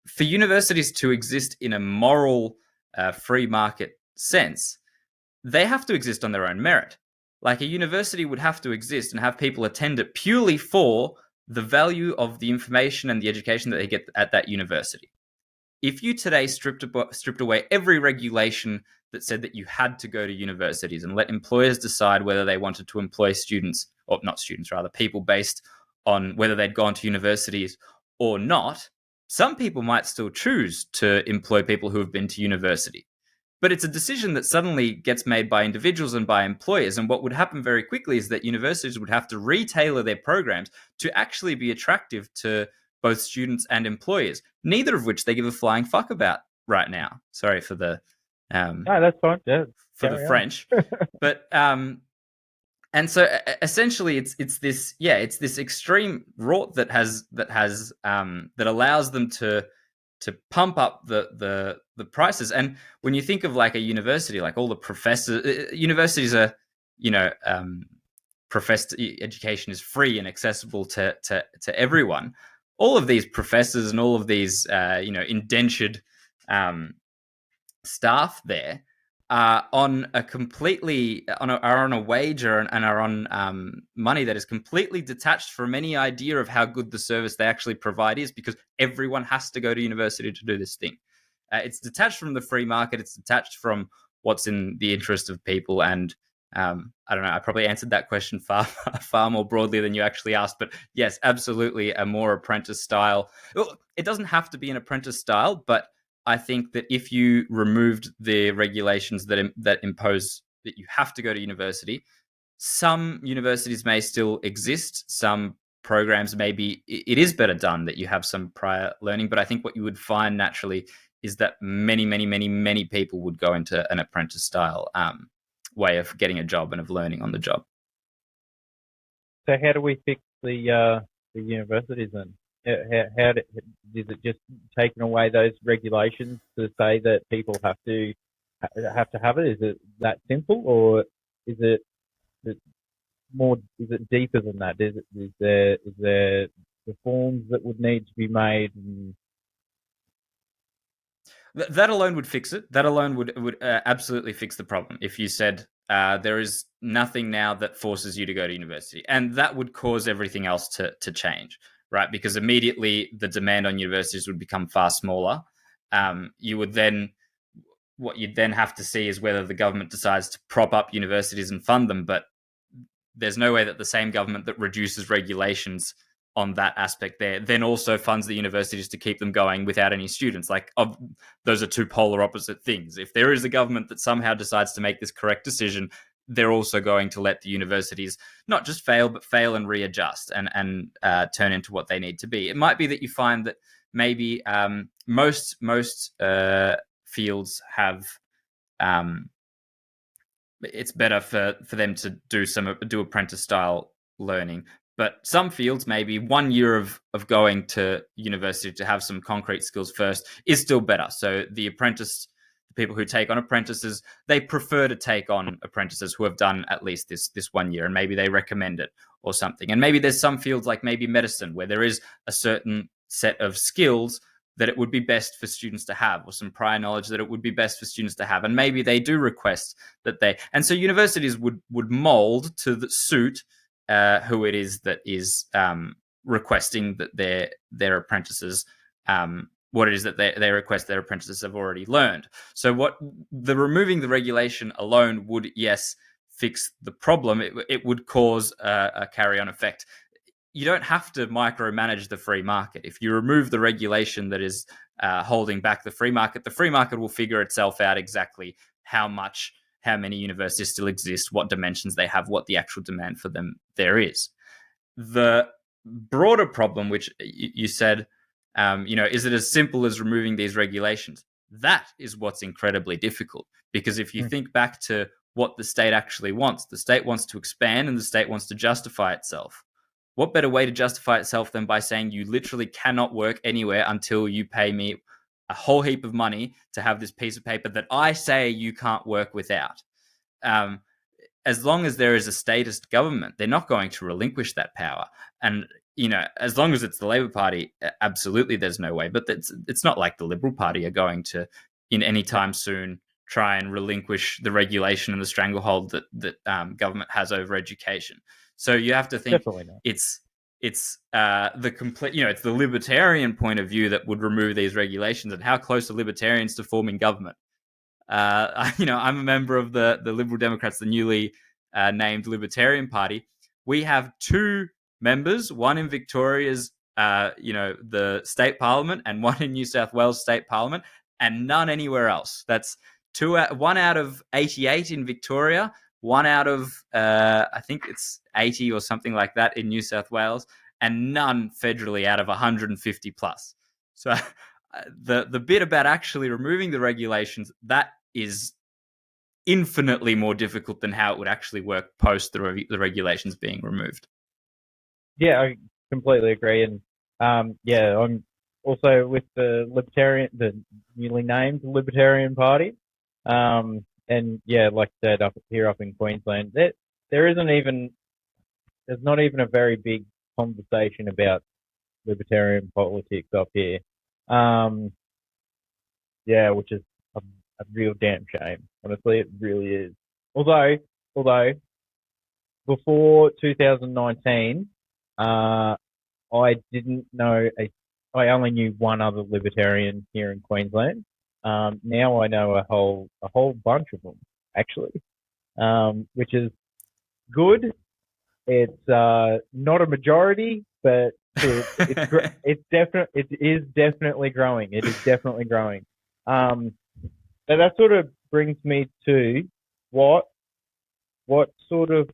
for universities to exist in a moral free market sense, they have to exist on their own merit. Like a university would have to exist and have people attend it purely for the value of the information and the education that they get at that university. If you today stripped away every regulation that said that you had to go to universities and let employers decide whether they wanted to employ students, or not students, rather, people based on whether they'd gone to universities or not, some people might still choose to employ people who have been to university. But it's a decision that suddenly gets made by individuals and by employers. And what would happen very quickly is that universities would have to retailer their programs to actually be attractive to both students and employers, neither of which they give a flying fuck about right now. Sorry for the no, that's fine. Yeah, for the French. But and so essentially it's this extreme rort that allows them to pump up the prices. And when you think of like a university, like all the professors, universities are, education is free and accessible to everyone. All of these professors and all of these indentured staff there are on a wage and are on money that is completely detached from any idea of how good the service they actually provide is, because everyone has to go to university to do this thing. It's detached from the free market. It's detached from what's in the interest of people. And I don't know, I probably answered that question far more broadly than you actually asked. But yes, absolutely a more apprentice style. It doesn't have to be an apprentice style, but I think that if you removed the regulations that impose that you have to go to university, some universities may still exist. Some programs maybe it is better done that you have some prior learning. But I think what you would find naturally is that many people would go into an apprentice style way of getting a job and of learning on the job. So how do we fix the universities then? How is it just taking away those regulations to say that people have to have it? Is it that simple, or is it more? Is it deeper than that? Is there reforms that would need to be made? That alone would fix it. That alone would absolutely fix the problem. If you said there is nothing now that forces you to go to university, and that would cause everything else to change. Right, because immediately the demand on universities would become far smaller. What you'd then have to see is whether the government decides to prop up universities and fund them. But there's no way that the same government that reduces regulations on that aspect there then also funds the universities to keep them going without any students. Those are two polar opposite things. If there is a government that somehow decides to make this correct decision, they're also going to let the universities not just fail, but fail and readjust and turn into what they need to be. It might be that you find that maybe most fields have it's better for them to do apprentice style learning. But some fields, maybe 1 year of going to university to have some concrete skills first is still better. So the people who take on apprentices, they prefer to take on apprentices who have done at least this 1 year, and maybe they recommend it or something. And maybe there's some fields like maybe medicine where there is a certain set of skills that it would be best for students to have, or some prior knowledge that it would be best for students to have. And maybe they do request that and so universities would mold to suit who it is that is requesting that their apprentices, what it is that they request their apprentices have already learned. So what the removing the regulation alone would, yes, fix the problem. It would cause a carry-on effect. You don't have to micromanage the free market. If you remove the regulation that is holding back the free market will figure itself out exactly how many universities still exist, what dimensions they have, what the actual demand for them there is. The broader problem, which you said, is it as simple as removing these regulations? That is what's incredibly difficult, because if you think back to what the state actually wants, the state wants to expand and the state wants to justify itself. What better way to justify itself than by saying you literally cannot work anywhere until you pay me a whole heap of money to have this piece of paper that I say you can't work without. As long as there is a statist government, they're not going to relinquish that power. And, as long as it's the Labour Party, absolutely there's no way. But it's not like the Liberal Party are going to, in any time soon, try and relinquish the regulation and the stranglehold that government has over education. So you have to think it's the complete, it's the libertarian point of view that would remove these regulations. And how close are libertarians to forming government? I'm a member of the Liberal Democrats, the newly named Libertarian Party. We have 2 members, one in Victoria's, the state parliament, and one in New South Wales state parliament, and none anywhere else. That's 1 out of 88 in Victoria, 1 out of I think it's 80 or something like that in New South Wales, and none federally out of 150 plus. So the bit about actually removing the regulations, that is infinitely more difficult than how it would actually work post the regulations being removed. Yeah, I completely agree. And I'm also with the newly named Libertarian Party. And yeah, like I said, up in Queensland, there's not even a very big conversation about libertarian politics up here. Which is a real damn shame. Honestly, it really is. Although before 2019, I only knew one other libertarian here in Queensland. Now I know a whole bunch of them, actually, which is good. It's not a majority, but it is definitely growing. It is definitely growing. So that sort of brings me to what sort of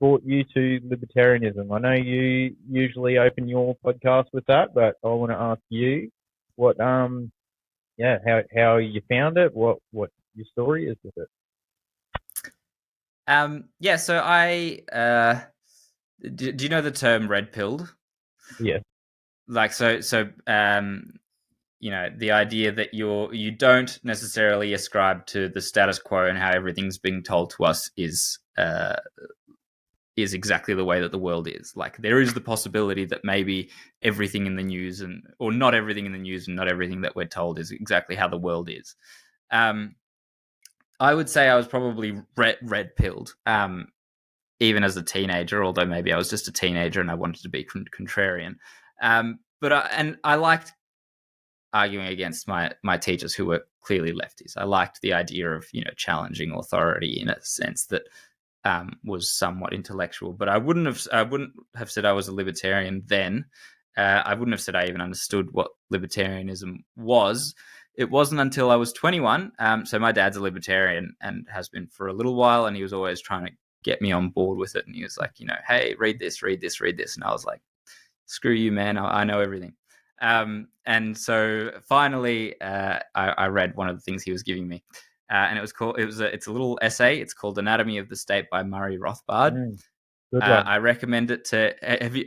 brought you to libertarianism. I know you usually open your podcast with that, but I want to ask you what how you found it, what your story is with it. So I do you know the term red pilled? Yeah. Like the idea that you don't necessarily ascribe to the status quo and how everything's being told to us is exactly the way that the world is. Like, there is the possibility that maybe everything in the news or not everything in the news and not everything that we're told is exactly how the world is. I would say I was probably red pilled, even as a teenager, although maybe I was just a teenager and I wanted to be contrarian. But I liked arguing against my teachers who were clearly lefties. I liked the idea of, challenging authority in a sense that was somewhat intellectual. But I wouldn't have said I was a libertarian then. I wouldn't have said I even understood what libertarianism was. It wasn't until I was 21. So my dad's a libertarian and has been for a little while, and he was always trying to get me on board with it. And he was like, hey, read this. And I was like, screw you, man. I know everything. And so finally, I read one of the things he was giving me, and it's a little essay. It's called "Anatomy of the State" by Murray Rothbard. Good one. I recommend it to.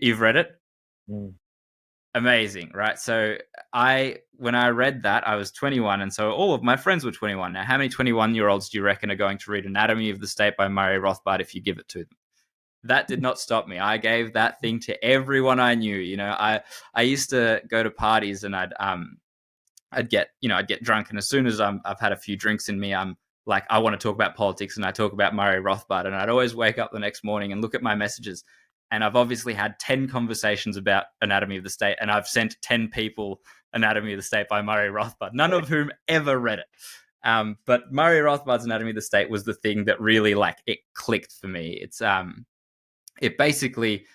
You've read it? Mm. Amazing, right? So when I read that, I was 21, and so all of my friends were 21. Now, how many 21-year-olds do you reckon are going to read Anatomy of the State by Murray Rothbard if you give it to them? That did not stop me. I gave that thing to everyone I knew. You know, I used to go to parties and I'd get drunk, and as soon as I've had a few drinks in me, I'm like, I want to talk about politics, and I talk about Murray Rothbard, and I'd always wake up the next morning and look at my messages, and I've obviously had 10 conversations about Anatomy of the State, and I've sent 10 people Anatomy of the State by Murray Rothbard, none of whom ever read it. But Murray Rothbard's Anatomy of the State was the thing that really, like, it clicked for me. It basically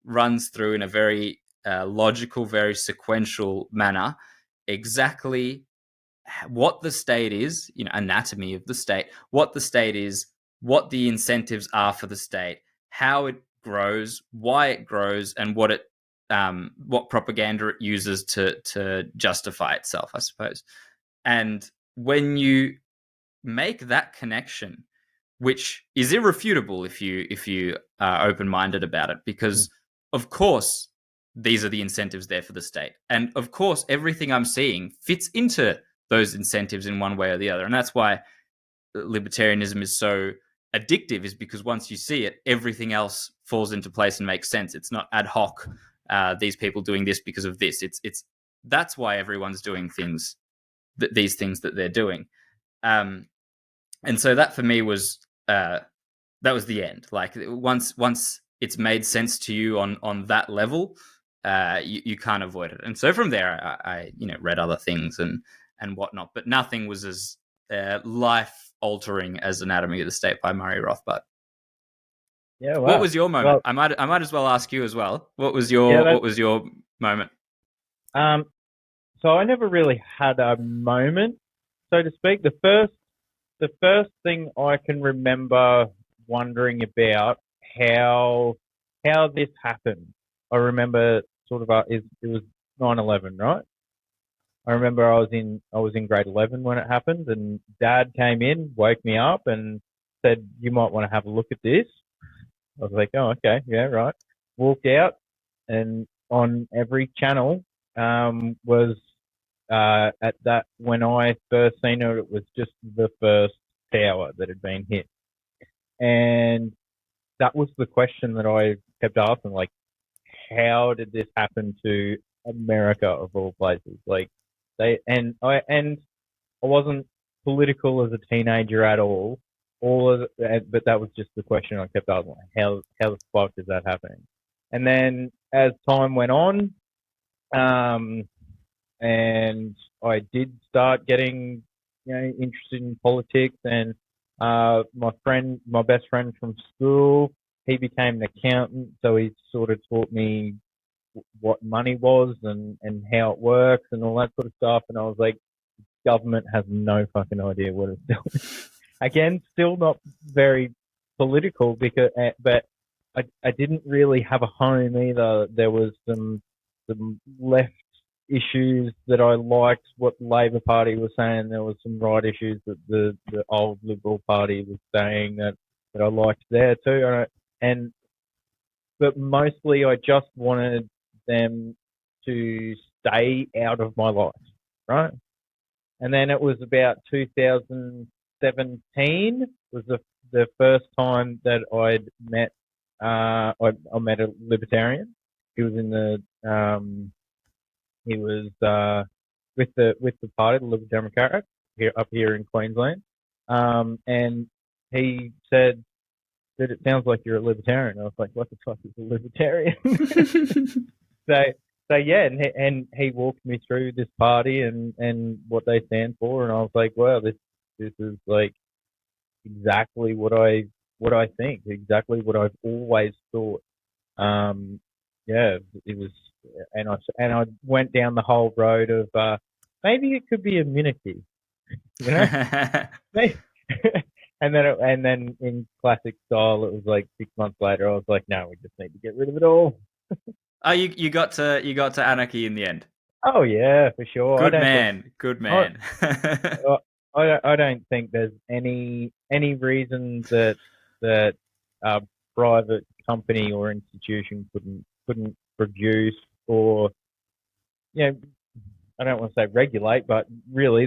runs through in a very logical, very sequential manner exactly what the state is, anatomy of the state, what the state is, what the incentives are for the state, how it grows, why it grows, and what propaganda it uses to justify itself, I suppose. And when you make that connection, which is irrefutable if you are open-minded about it, because of course these are the incentives there for the state, and of course everything I'm seeing fits into those incentives in one way or the other. And that's why libertarianism is so addictive, is because once you see it, everything else falls into place and makes sense. It's not ad hoc, these people doing this because of this. It's that's why everyone's doing things, these things that they're doing. And so that for me was that was the end. Like once it's made sense to you on that level, you can't avoid it. And so from there, I read other things and whatnot, but nothing was as life altering as Anatomy of the State by Murray Rothbard. Yeah. Wow. What was your moment? Well, I might as well ask you as well. What was your moment? So I never really had a moment, so to speak. The first thing I can remember wondering about how this happened. I remember sort of it was 9/11, right? I remember I was in grade 11 when it happened, and Dad came in, woke me up, and said, "You might want to have a look at this." I was like, "Oh, okay, yeah, right." Walked out, and on every channel was at that when I first seen it was just the first tower that had been hit, and that was the question that I kept asking, like, how did this happen to America of all places? Like, I wasn't political as a teenager at all. But that was just the question I kept asking, like, how the fuck is that happening? And then as time went on, and I did start getting, interested in politics, and my best friend from school, he became an accountant, so he sort of taught me what money was and how it works and all that sort of stuff. And I was like, government has no fucking idea what it's doing. Again, still not very political but I didn't really have a home either. There was some left issues that I liked what the Labor Party was saying. There was some right issues that the old Liberal Party was saying that I liked there too. But mostly I just wanted them to stay out of my life, right? And then it was about 2017 was the first time that I'd met I met a libertarian. He was with the party, the Liberal Democrats, up here in Queensland. And he said that it sounds like you're a libertarian. I was like, what the fuck is a libertarian? So yeah, and he walked me through this party and what they stand for, and I was like, wow, this is like exactly what I think, exactly what I've always thought. Yeah, it was, and I went down the whole road of maybe it could be a minarchy, And then in classic style, it was like 6 months later, I was like, no, we just need to get rid of it all. Oh, you got to anarchy in the end. Oh yeah, for sure. Good man. I don't think there's any reason that private company or institution couldn't produce or, I don't want to say regulate, but really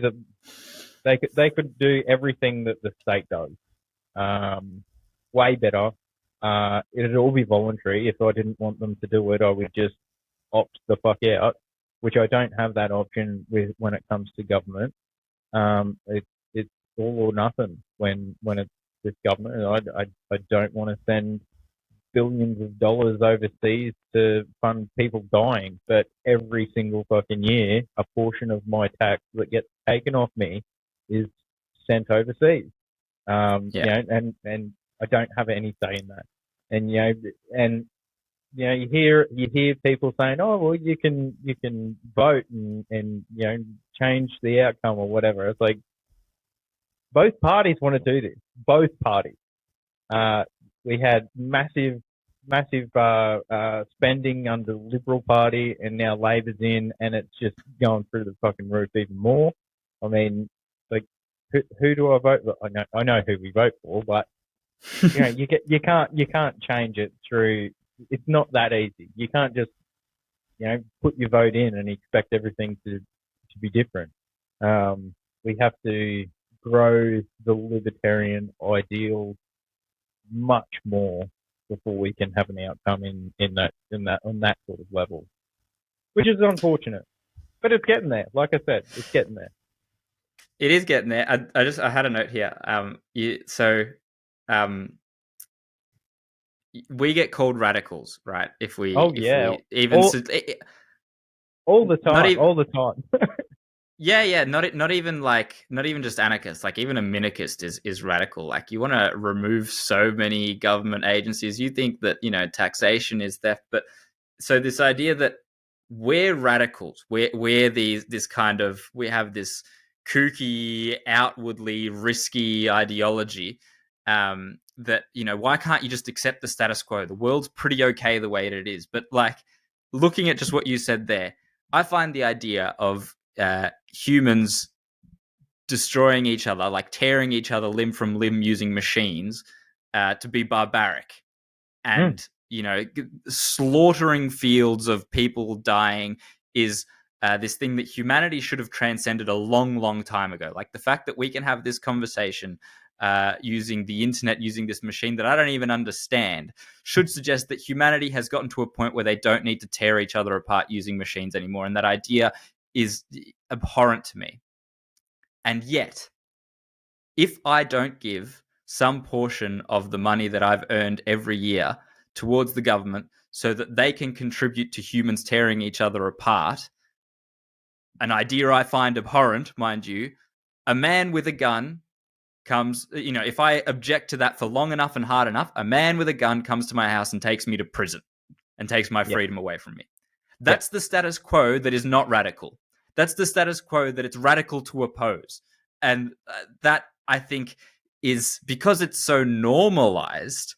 they could do everything that the state does, way better. It'd all be voluntary. If I didn't want them to do it, I would just opt the fuck out, which I don't have that option with when it comes to government. It's all or nothing when it's this government. I don't want to send billions of dollars overseas to fund people dying, but every single fucking year, a portion of my tax that gets taken off me is sent overseas. And I don't have any say in that. And you hear people saying, "Oh, well, you can vote and change the outcome or whatever." It's like both parties want to do this. Both parties. We had massive spending under the Liberal Party, and now Labor's in, and it's just going through the fucking roof even more. I mean, like, who do I vote for? I know who we vote for, but you can't change it through. It's not that easy. You can't just put your vote in and expect everything to be different. We have to grow the libertarian ideal much more before we can have an outcome on that sort of level, which is unfortunate, but it's getting there. Like I said, it's getting there. It is getting there. I had a note here. We get called radicals, right? All the time. Yeah, not even just anarchist. Like, even a minarchist is radical. Like, you want to remove so many government agencies. You think that taxation is theft, but so this idea that we're radicals, we have this kooky, outwardly risky ideology. That why can't you just accept the status quo? The world's pretty okay the way it is. But like, looking at just what you said there, I find the idea of humans destroying each other, like tearing each other limb from limb using machines, to be barbaric, and slaughtering fields of people dying is this thing that humanity should have transcended a long, long time ago. Like, the fact that we can have this conversation using the internet, using this machine that I don't even understand, should suggest that humanity has gotten to a point where they don't need to tear each other apart using machines anymore. And that idea is abhorrent to me. And yet, if I don't give some portion of the money that I've earned every year towards the government so that they can contribute to humans tearing each other apart, an idea I find abhorrent, mind you, a man with a gun comes, if I object to that for long enough and hard enough, a man with a gun comes to my house and takes me to prison and takes my freedom away from me. That's the status quo that is not radical. That's the status quo that it's radical to oppose. And that, I think, is because it's so normalized,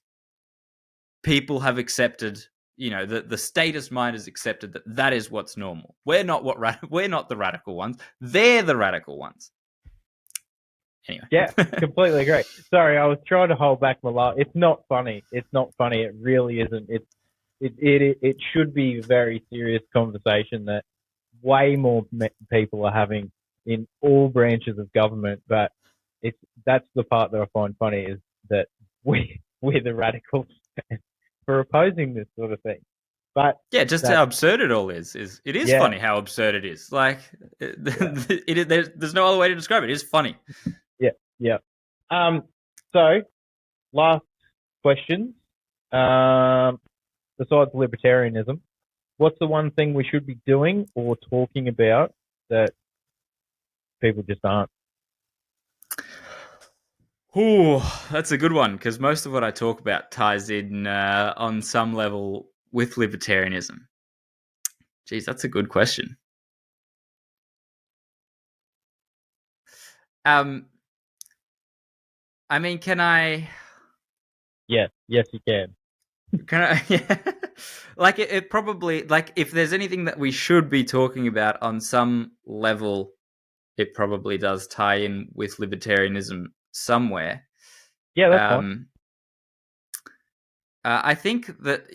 people have accepted, the statist mind has accepted that is what's normal. We're not the radical ones. They're the radical ones. Anyway. Yeah, completely agree. Sorry, I was trying to hold back my laugh. It's not funny. It's not funny. It really isn't. It should be a very serious conversation that way more people are having in all branches of government. But that's the part that I find funny, is that we're the radicals for opposing this sort of thing. But yeah, just how absurd it all is. It is funny how absurd it is. Like, there's no other way to describe it. It is funny. Yeah. So, last question. Besides libertarianism, what's the one thing we should be doing or talking about that people just aren't? Ooh, that's a good one, because most of what I talk about ties in on some level with libertarianism. Geez, that's a good question. I mean, can I? Yes, you can. Can I? Yeah. Like, it probably, like, if there's anything that we should be talking about on some level, it probably does tie in with libertarianism somewhere. Yeah, that's fine. I think that,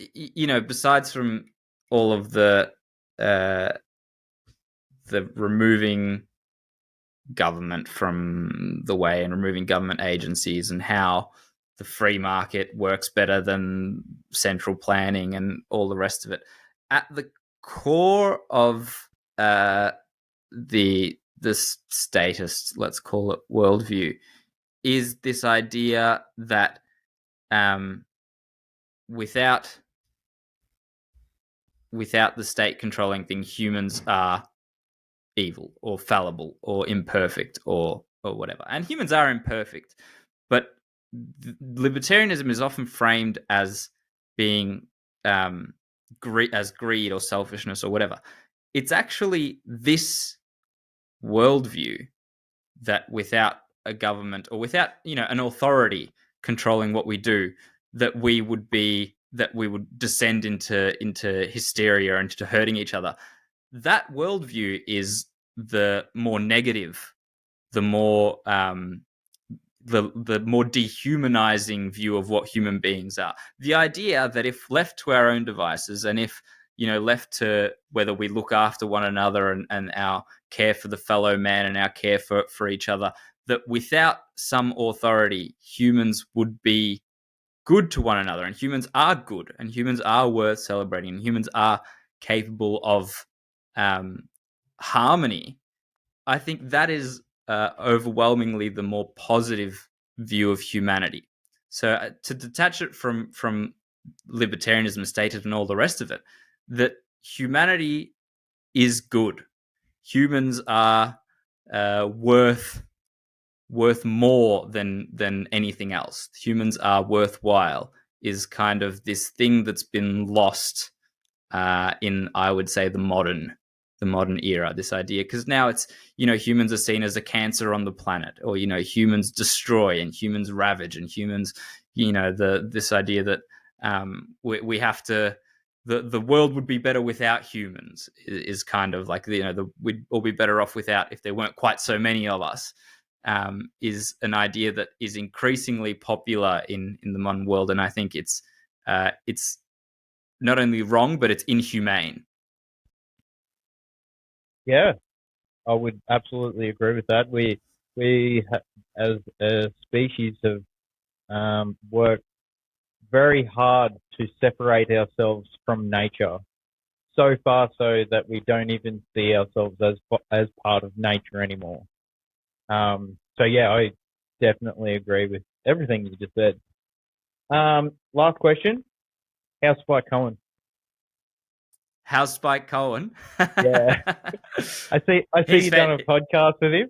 besides from all of the removing government from the way and removing government agencies and how the free market works better than central planning and all the rest of it, at the core of the statist, let's call it, worldview, is this idea that without the state controlling things, humans are evil or fallible or imperfect or whatever. And humans are imperfect, but libertarianism is often framed as being as greed or selfishness or whatever. It's actually this worldview that without a government or without an authority controlling what we do, that we would descend into hysteria and into hurting each other. That worldview is the more negative, the more the more dehumanizing view of what human beings are. The idea that if left to our own devices, and if left to whether we look after one another and our care for the fellow man and our care for each other, that without some authority, humans would be good to one another, and humans are good, and humans are worth celebrating, and humans are capable of harmony. I think that is overwhelmingly the more positive view of humanity. So to detach it from libertarianism, statism, and all the rest of it, that humanity is good. Humans are worth more than anything else. Humans are worthwhile is kind of this thing that's been lost in, I would say, the modern era, this idea, because now it's humans are seen as a cancer on the planet, or humans destroy and humans ravage and humans this idea that we have to the world would be better without humans is kind of like we'd all be better off without, if there weren't quite so many of us, is an idea that is increasingly popular in the modern world, and I think it's not only wrong, but it's inhumane. Yeah, I would absolutely agree with that. We as a species have worked very hard to separate ourselves from nature, so far so that we don't even see ourselves as part of nature anymore. So yeah, I definitely agree with everything you just said. Last question: how's Spike Cohen? How's Spike Cohen? Yeah, I see you done a podcast with him.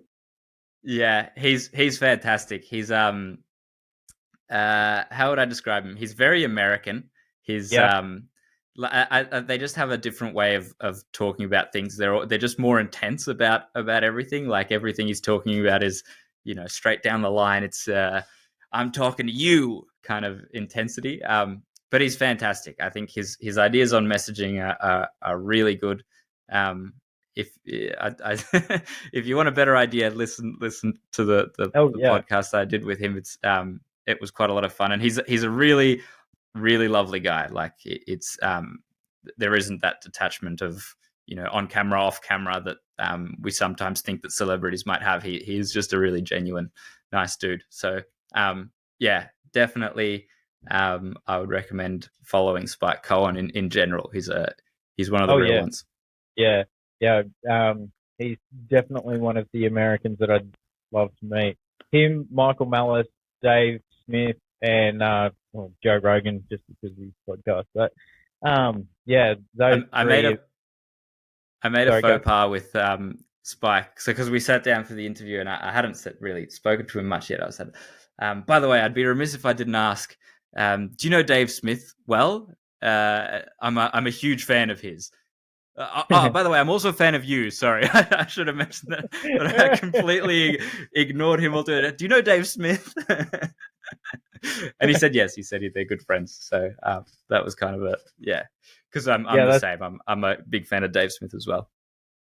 Yeah, he's fantastic. He's how would I describe him? He's very American. He's they just have a different way of talking about things. They're just more intense about everything. Like everything he's talking about is straight down the line. It's I'm talking to you kind of intensity. But he's fantastic. I think his ideas on messaging are really good. If if you want a better idea, listen to the podcast I did with him. It's it was quite a lot of fun, and he's a really lovely guy. Like it's there isn't that detachment of on camera, off camera that we sometimes think that celebrities might have. He's just a really genuine, nice dude. So yeah, definitely. I would recommend following Spike Cohen in general. He's one of the real ones. Yeah. He's definitely one of the Americans that I'd love to meet. Him, Michael Malice, Dave Smith, and Joe Rogan, just because of his podcast. But yeah, those I made a faux pas with Spike. So because we sat down for the interview, and I hadn't really spoken to him much yet. I said, by the way, I'd be remiss if I didn't ask. Do you know Dave Smith well? I'm a huge fan of his. By the way, I'm also a fan of you. Sorry, I should have mentioned that, but I completely ignored him altogether. Do you know Dave Smith? And he said yes. He said they're good friends. So that was kind of because I'm the same. I'm a big fan of Dave Smith as well.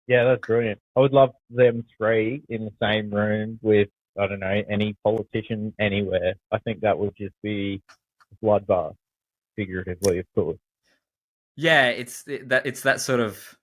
Yeah, that's brilliant. I would love them three in the same room with, I don't know, any politician anywhere. I think that would just be a bloodbath. figuratively, of course. Yeah, it's that sort of,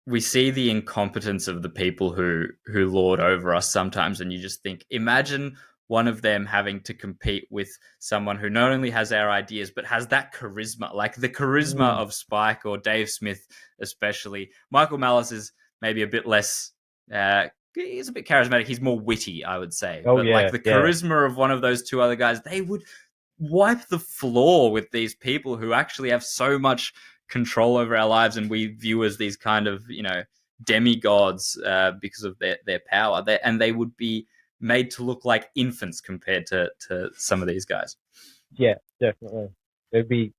we see the incompetence of the people who lord over us sometimes, and you just think, imagine one of them having to compete with someone who not only has our ideas but has that charisma, like the charisma of Spike or Dave Smith, especially. Michael Malice is maybe a bit less. He's a bit charismatic. He's more witty, I would say. Oh, but yeah, like the charisma of one of those two other guys, they would wipe the floor with these people who actually have so much control over our lives, and we view as these kind of, demigods because of their power. They would be made to look like infants compared to some of these guys. Yeah, definitely. It'd be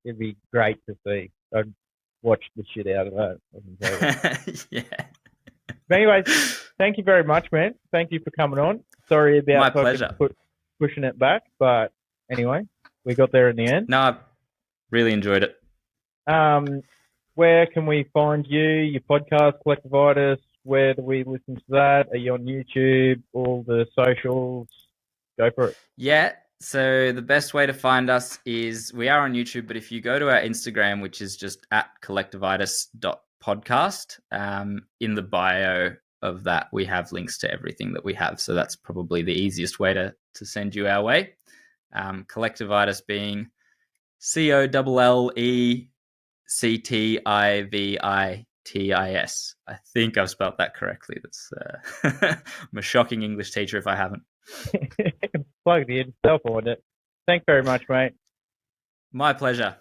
great to see. I'd watch the shit out of that. Yeah. But anyways, thank you very much, man. Thank you for coming on. Sorry about my pleasure. Pushing it back, but anyway, we got there in the end. No, I really enjoyed it. Where can we find you? Your podcast, Collectivitis. Where do we listen to that? Are you on YouTube? All the socials? Go for it. Yeah. So the best way to find us is, we are on YouTube, but if you go to our Instagram, which is just at collectivitis.podcast, in the bio of that, we have links to everything that we have. So that's probably the easiest way to send you our way. Collectivitis being COLLECTIVITIS. I think I've spelled that correctly. That's I'm a shocking English teacher if I haven't. Plug the yourself on it. Thanks very much, mate. My pleasure.